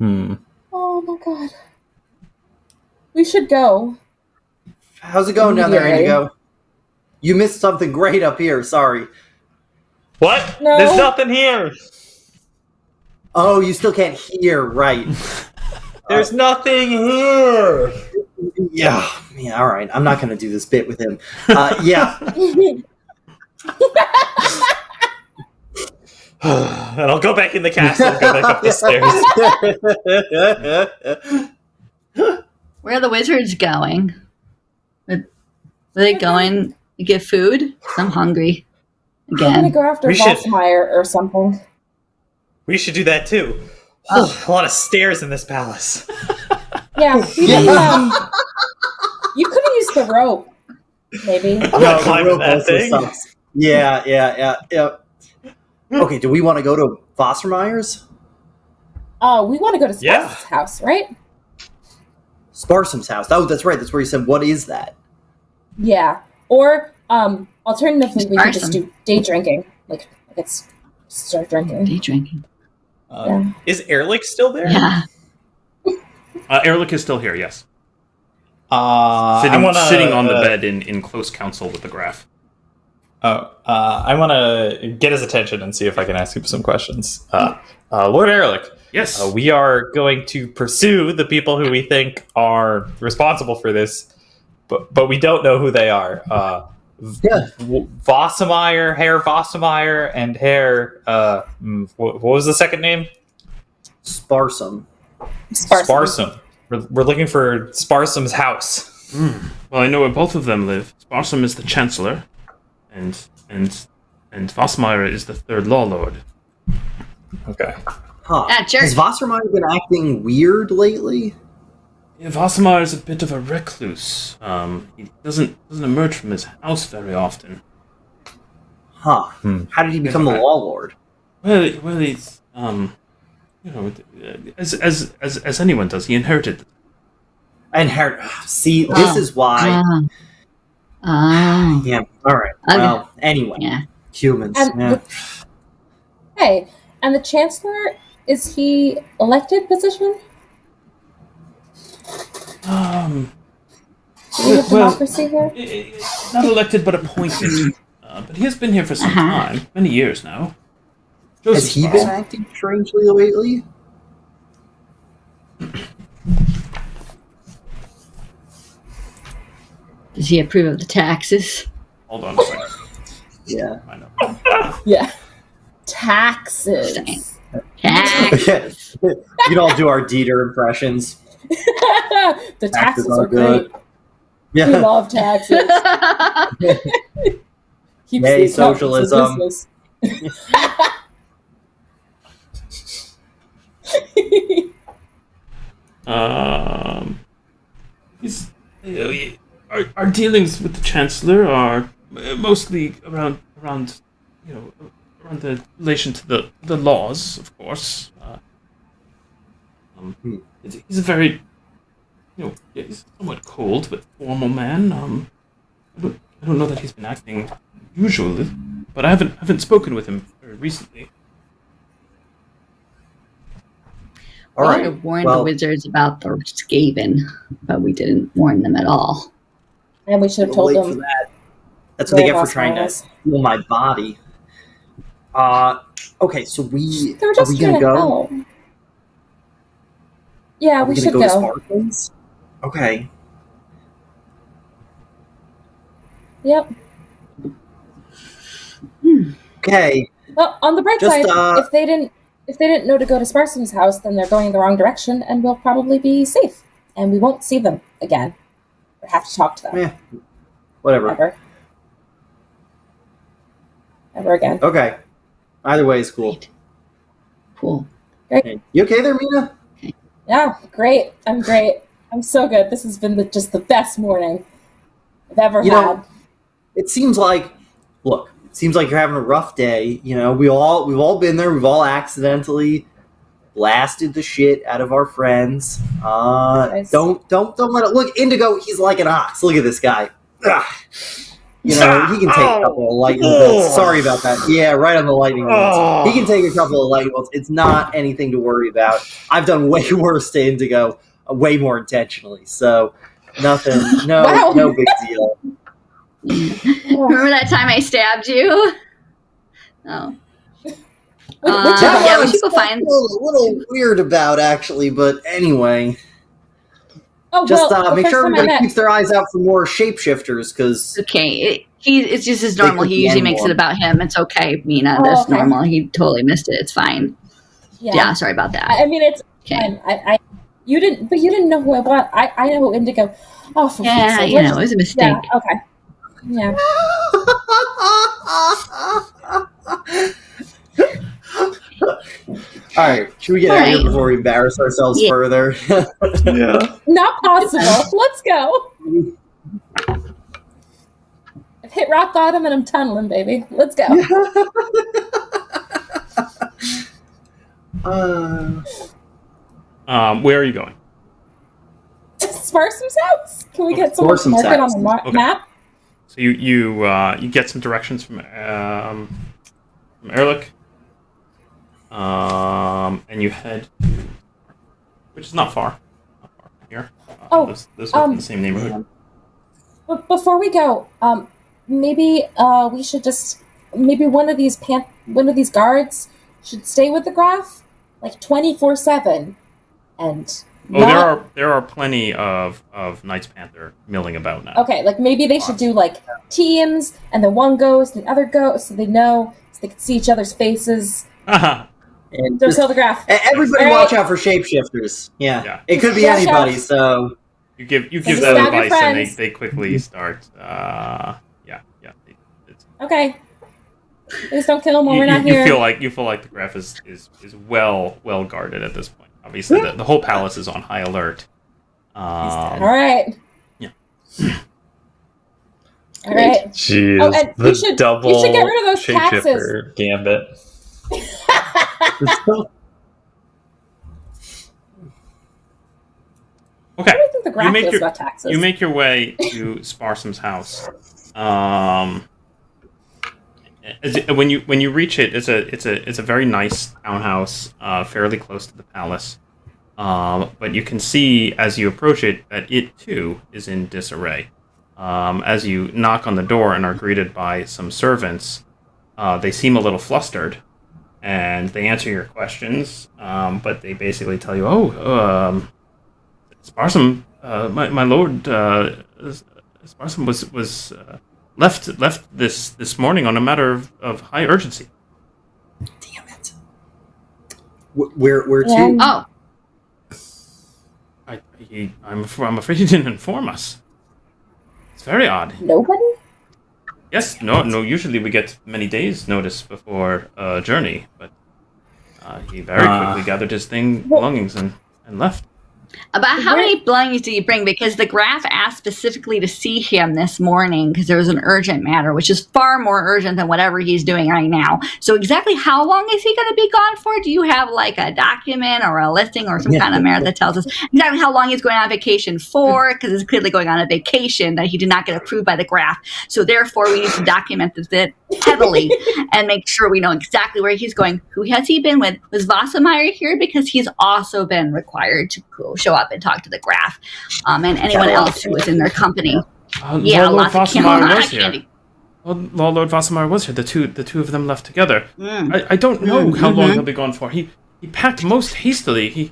Oh my god. We should go. How's it going down there, Indigo? You missed something great up here. Sorry. What? No. There's nothing here. Oh, you still can't hear, right? There's nothing here. Yeah. All right. I'm not going to do this bit with him. Yeah. And I'll go back in the castle and go back up the stairs. Where are the wizards going? Are they going to get food? I'm hungry I'm gonna again. go after Vossmeyer or something. We should do that too. A lot of stairs in this palace. Yeah, you could have used the rope, maybe. I'm not climbing that also thing. sucks. Yeah. Okay, do we want to go to Vostermeyer's? Oh, we want to go to Sparks' Yeah. house, right? Sparsom's house. Oh, that's right. That's where you said, what is that? Yeah. Or alternatively, we could just Sparsom. do day drinking. Like it's start drinking. Day drinking. Yeah. Is Erlich still there? Yeah. Erlich is still here, yes. I Sitting on the bed in close counsel with the Graf. I want to get his attention and see if I can ask him some questions. Lord Erlich, Yes. we are going to pursue the people who we think are responsible for this, but we don't know who they are. Vossemeyer, Herr Vossemeyer, and Herr... what was the second name? Sparsom. Sparsum. We're looking for Sparsum's house. Well, I know where both of them live. Sparsum is the Chancellor, and Vosmeyer is the third Law Lord. Okay. Huh. Ah, jerk. Has Wassermeyer been acting weird lately? Yeah, Vosmeyer is a bit of a recluse. He doesn't emerge from his house very often. Huh. How did he become the Law Lord? Well, he's as anyone does, he inherited. See, this is why. Oh. Yeah. All right. Okay. Well, anyway, Yeah. humans. And Yeah. Hey, and the Chancellor, is he elected position? Do we have democracy here? Not elected, but appointed. But he has been here for some time, many years now. Has he been acting strangely lately? Does he approve of the taxes? Hold on a second. Yeah. I know. Yeah. Taxes. Taxes. You can all do our Dieter impressions. The taxes are good. great. We Yeah. love taxes. Keeps Yay, the accountants in socialism. business. Our dealings with the Chancellor are mostly around the relation to the laws, of course. He's a very, he's somewhat cold but formal man. I don't know that he's been acting usually, but I haven't spoken with him very recently. All We right. could have warned the wizards about the Skaven, but we didn't warn them at all. And we should have told Wait for them. that. That's what they get for trying to to. steal my body. Okay, so we They were are just we trying gonna to go? help. Yeah, Are we we should gonna go to go. Sparkles? Okay. Yep. Okay. Well, on the bright Just, side, if they didn't know to go to Sparson's house, then they're going in the wrong direction, and we'll probably be safe, and we won't see them again, or have to talk to them Whatever. ever again. Okay. Either way is cool. Great. Cool. Okay. You okay there, Mina? Yeah, great. I'm great. I'm so good. This has been just the best morning I've ever had. It seems like you're having a rough day. We've all been there. We've all accidentally blasted the shit out of our friends. Nice. Don't let it look. Indigo, he's like an ox. Look at this guy. Ugh. He can take a couple of lightning bolts. Sorry about that. Yeah, right on the lightning bolts. He can take a couple of lightning bolts. It's not anything to worry about. I've done way worse to Indigo, way more intentionally. So nothing. Wow. No big deal. Remember that time I stabbed you? Oh. Which Yeah, we should go find. A little weird about actually, but anyway. Oh, Just well, the make first sure time I everybody met- keeps their eyes out for more shapeshifters, because Okay, it's just as They normal. could He be usually makes anyone. it about him. It's okay, Mina. Oh, That's okay. normal. He totally missed it. It's fine. Yeah, sorry about that. I mean, it's Okay. fine. You didn't know who I was. I know who Indigo. Oh, for fuck's Yeah, sake. it was a mistake. Yeah, okay. Yeah. all right, should we get out of here Alright. before we embarrass ourselves Yeah. further? Yeah. Not possible. Let's go. I've hit rock bottom and I'm tunneling, baby. Let's go. Where are you going? Sparsom's house. Can we get someone to Sparsom's mark it on the house. Okay. map? So you get some directions from Erlich, and you head to, which is not far from here. Oh, those are in the same neighborhood. But before we go, maybe we should just maybe one of these guards should stay with the Graf like 24/7, and There are plenty of Knights Panther milling about now. okay, like maybe they should do like teams, and then one goes, and the other goes, so they know, so they can see each other's faces. And There's the Graf. everybody All watch right. out for shapeshifters. Yeah. Yeah. It could be Watch anybody, out. so You give just that stab your advice, and friends. they quickly start. Okay. Please don't kill him while You, we're not you here. feel like the Graf is well guarded at this point. Obviously, the whole palace is on high alert. All right. Yeah. All right. Jeez. Oh, and the you should double get rid of those taxes. shapeshifter gambit. Okay. What do you think the Graf make feels your- about taxes? You make your way to Sparsom's house. When you reach it, it's a very nice townhouse, fairly close to the palace. But you can see as you approach it that it too is in disarray. As you knock on the door and are greeted by some servants, they seem a little flustered, and they answer your questions. But they basically tell you, Sparsom, my lord, Sparsom was left this morning on a matter of high urgency. damn it. Where Yeah. to? Oh, I'm afraid he didn't inform us. It's very odd. Nobody? Yes, no. Usually we get many days' notice before a journey, but he very quickly gathered his belongings and left. About how many belongings do you bring? Because the Graf asked specifically to see him this morning because there was an urgent matter, which is far more urgent than whatever he's doing right now. So exactly how long is he going to be gone for? Do you have like a document or a listing or some kind of matter that tells us exactly how long he's going on vacation for? Because it's clearly going on a vacation that he did not get approved by the Graf. So therefore, we need to document this heavily and make sure we know exactly where he's going. Who has he been with? Was Wassemeyer here? Because he's also been required to show up and talk to the Graf, and anyone else who was in their company. Yeah, Lord Wassemeyer was here. Lord Wassemeyer was here. The two of them left together. I don't know how long he'll be gone for. He packed most hastily. He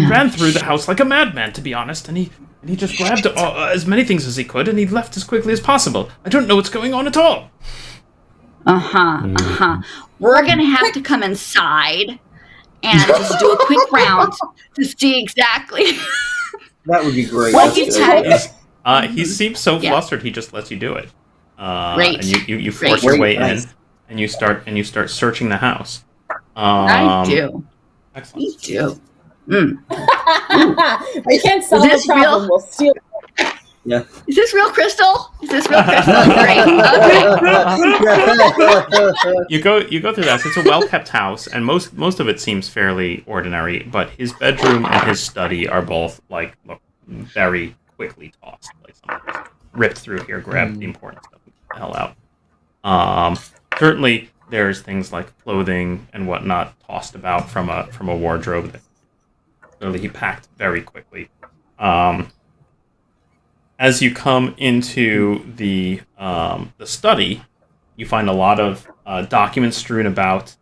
ran through the house like a madman, to be honest, and he just grabbed as many things as he could, and he left as quickly as possible. I don't know what's going on at all. We're gonna have to come inside and just do a quick round to see exactly. That would be great. He seems so flustered. He just lets you do it. Great. And you force your way in, and you start searching the house. I do. Excellent. We do. We can't solve the problem. Real? We'll steal. Yeah. Is this real crystal? Great. Okay. You go through that. So it's a well-kept house, and most of it seems fairly ordinary. But his bedroom and his study are both look very quickly tossed. Like someone ripped through here, grabbed the important stuff, and the hell out. Certainly, there's things like clothing and whatnot tossed about from a wardrobe that clearly he packed very quickly. As you come into the study, you find a lot of documents strewn about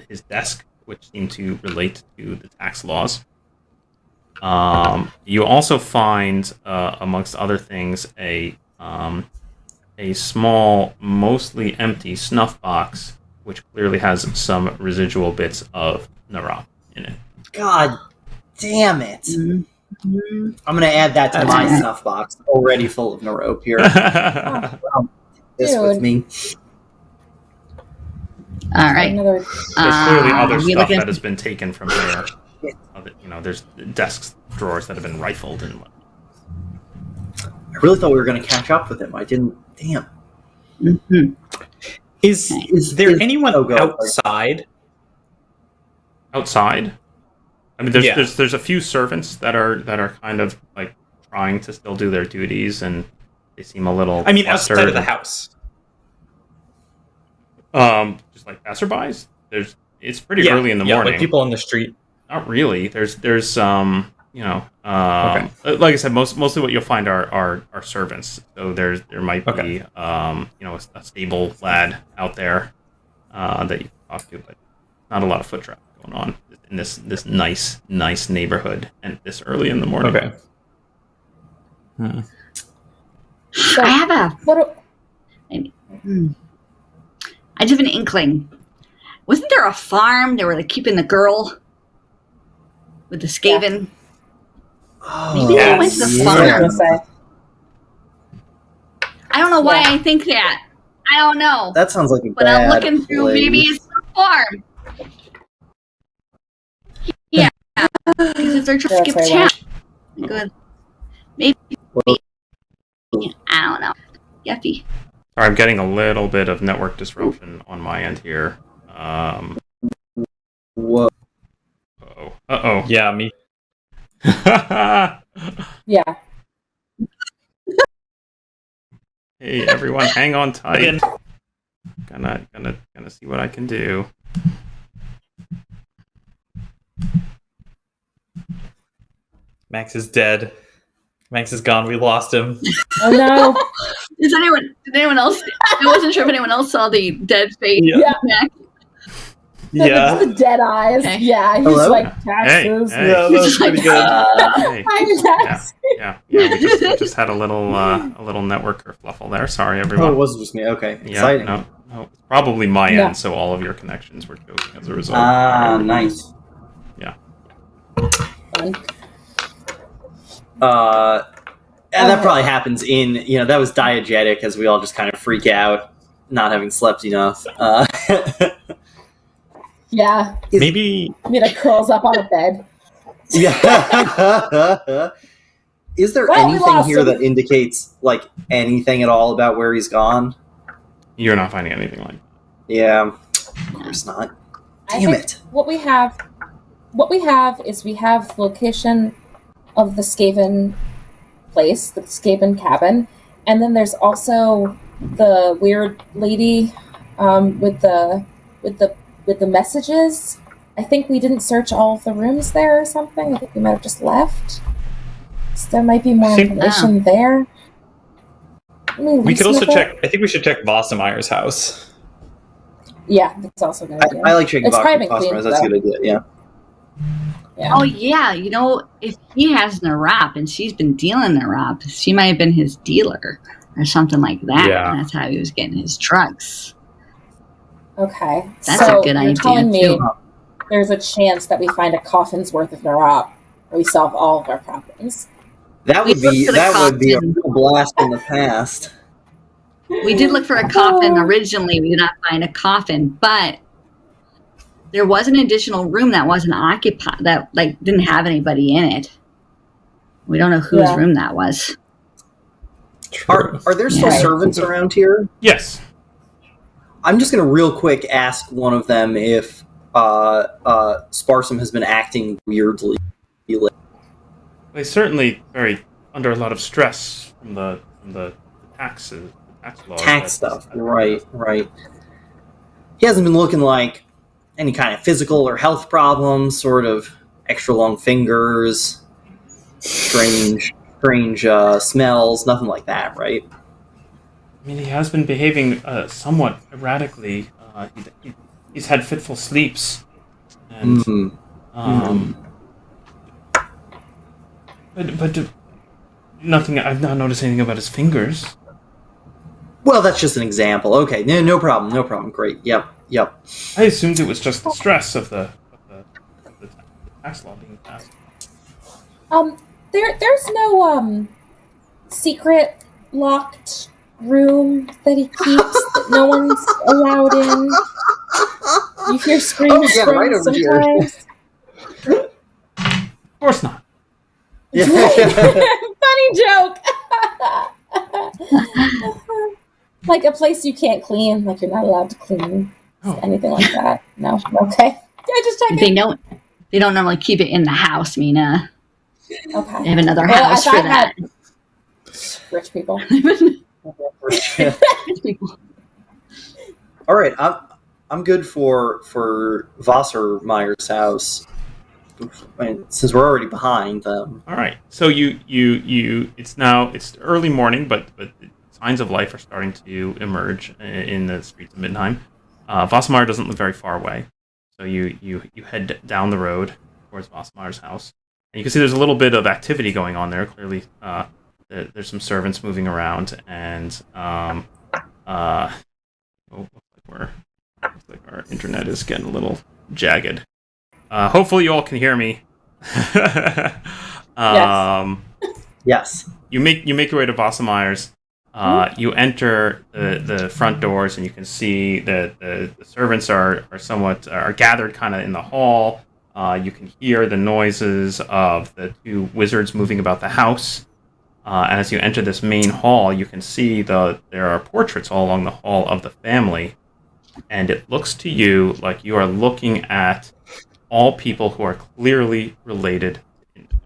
his desk, which seem to relate to the tax laws. You also find, amongst other things, a small, mostly empty snuff box, which clearly has some residual bits of Nara in it. God damn it. Mm-hmm. I'm going to add that to my snuff box, already full of Narope here. This with me. All right. There's clearly other stuff that has been taken from there. There's desks, drawers that have been rifled and what. I really thought we were going to catch up with him. I didn't. Damn. Mm-hmm. Is there anyone outside? Outside? I mean, there's a few servants that are kind of like trying to still do their duties, and they seem a little. I mean, outside of the house. Just like passerbys. It's pretty early in the morning. Like people on the street. Not really. There's like I said, mostly what you'll find are servants. So there might be a stable lad out there that you can talk to, but not a lot of foot traffic going on in this nice neighborhood and this early in the morning. Okay. So, I have I just have an inkling. Wasn't there a farm they were like keeping the girl with the Skaven? Oh, maybe they went to the farm. I don't know why I think that. I don't know. That sounds like a but bad I'm looking through. place. Maybe it's the farm. Yeah, because if they're trying to skip town, good. Maybe. I don't know. Yeffy. Sorry, I'm getting a little bit of network disruption on my end here. Whoa. Uh-oh. Yeah, me. Yeah. Hey, everyone, hang on tight. Gonna see what I can do. Max is dead. Max is gone. We lost him. Oh no! Did anyone else? I wasn't sure if anyone else saw the dead face. Yeah. Yeah. The dead eyes. Okay. Yeah, he's Hello? like taxes. Hey. Yeah, that was pretty good. Hey. I'm taxes. Yeah. We just had a little network kerfluffle there. Sorry, everyone. Oh, it was just me. Okay. Exciting. No, it's probably my end, so all of your connections were choking as a result. Nice. Yeah. Fun. And that probably happens that was diegetic as we all just kind of freak out, not having slept enough. Yeah. Maybe Mina curls up on a bed. Yeah. Is there Well, we anything lost here him. that indicates like anything at all about where he's gone? You're not finding anything like that. Yeah, of course not. I Damn think it. What we have is we have the location of the Skaven place, the Skaven cabin, and then there's also the weird lady with the messages. I think we didn't search all of the rooms there or something. I think we might have just left. So there might be more information there. We could also check. I think we should check Vossemeyer's house. Yeah, that's also a good idea. I like checking It's probably been customers. cleaned, That's a though. good idea. Yeah. Yeah. Oh yeah, if he has Narap and she's been dealing Narap, she might have been his dealer or something like that. Yeah. That's how he was getting his drugs. Okay. That's so a good you're idea, telling me too. there's a chance that we find a coffin's worth of Narop, and we solve all of our problems. That We would looked be for the a coffin. real blast in the past. We did look for a coffin originally. We did not find a coffin, but there was an additional room that wasn't occupied, that didn't have anybody in it. We don't know whose room that was. Are there still Yeah. servants around here? Yes. I'm just going to real quick ask one of them if Sparsum has been acting weirdly. They certainly very under a lot of stress from the taxes, tax laws. Tax stuff. Right. He hasn't been looking like any kind of physical or health problems, sort of extra long fingers, strange smells, nothing like that, right? I mean, he has been behaving somewhat erratically. He's had fitful sleeps, and but nothing. I've not noticed anything about his fingers. Well, that's just an example. Okay, no problem. Great. Yep. I assumed it was just the stress of the tax law being passed. There's no secret locked room that he keeps that no one's allowed in. You hear screams from right over here. sometimes. Of course not. Yeah. Funny joke. Like a place you can't clean, like you're not allowed to clean, anything like that. No, okay. Yeah, just checking. They don't normally keep it in the house, Mina. Okay. They have another house for that. Rich people. Rich people. All right, I'm good for Wassermeyer's house. And since we're already behind them. All right. So you it's early morning, but signs of life are starting to emerge in the streets of Middenheim. Wassermeyer doesn't live very far away, so you head down the road towards Wassermeyer's house, and you can see there's a little bit of activity going on there. Clearly, there's some servants moving around, and looks like our internet is getting a little jagged. Hopefully you all can hear me. Yes. You make your way to Wassermeyer's. You enter the front doors, and you can see that the servants are gathered kind of in the hall. You can hear the noises of the two wizards moving about the house. And as you enter this main hall, you can see there are portraits all along the hall of the family. And it looks to you like you are looking at all people who are clearly related to Indigo.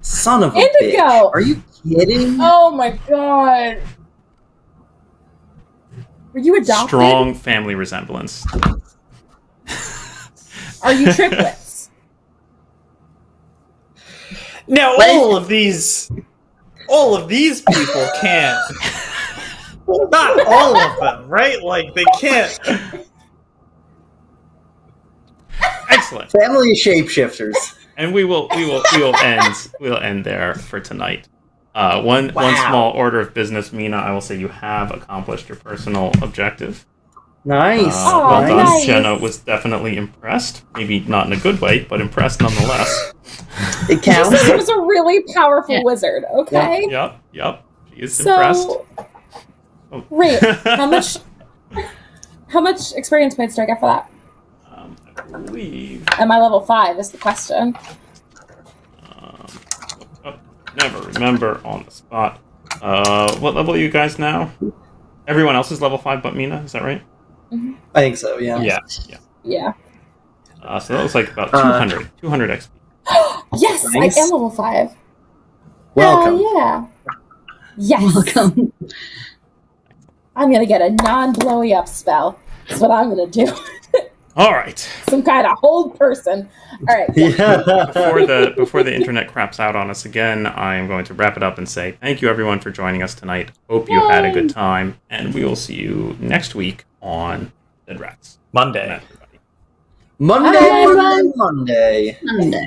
Son of a Indigo! bitch. Are you kidding? Oh my god. Were you adopted? Strong family resemblance. Are you triplets? Now all of these people can't. Not all of them, right? Like they can't. Excellent. Family shapeshifters. And we'll end there for tonight. One small order of business, Mina. I will say you have accomplished your personal objective. Nice. Well done. nice. Jenna was definitely impressed. Maybe not in a good way, but impressed nonetheless. It She counts. said he was a really powerful wizard, okay? Yep. She is impressed. So, Oh. Wait, how much experience points do I get for that? believe. Am I level 5 is the question. Never remember on the spot. What level are you guys now? Everyone else is level 5 but Mina, is that right? I think so. Yeah. Yeah. So that was like about 200 XP. Yes, Nice. I am level 5. Welcome. Yeah. Yes. Welcome. I'm going to get a non-blowy up spell. That's what I'm going to do. All right. Some kind of hold person. All right. Yeah. Before the internet craps out on us again, I am going to wrap it up and say thank you everyone for joining us tonight. Hope you had a good time, and we will see you next week on Dead Rats. Monday. Monday. Bye, everyone. Monday. Monday.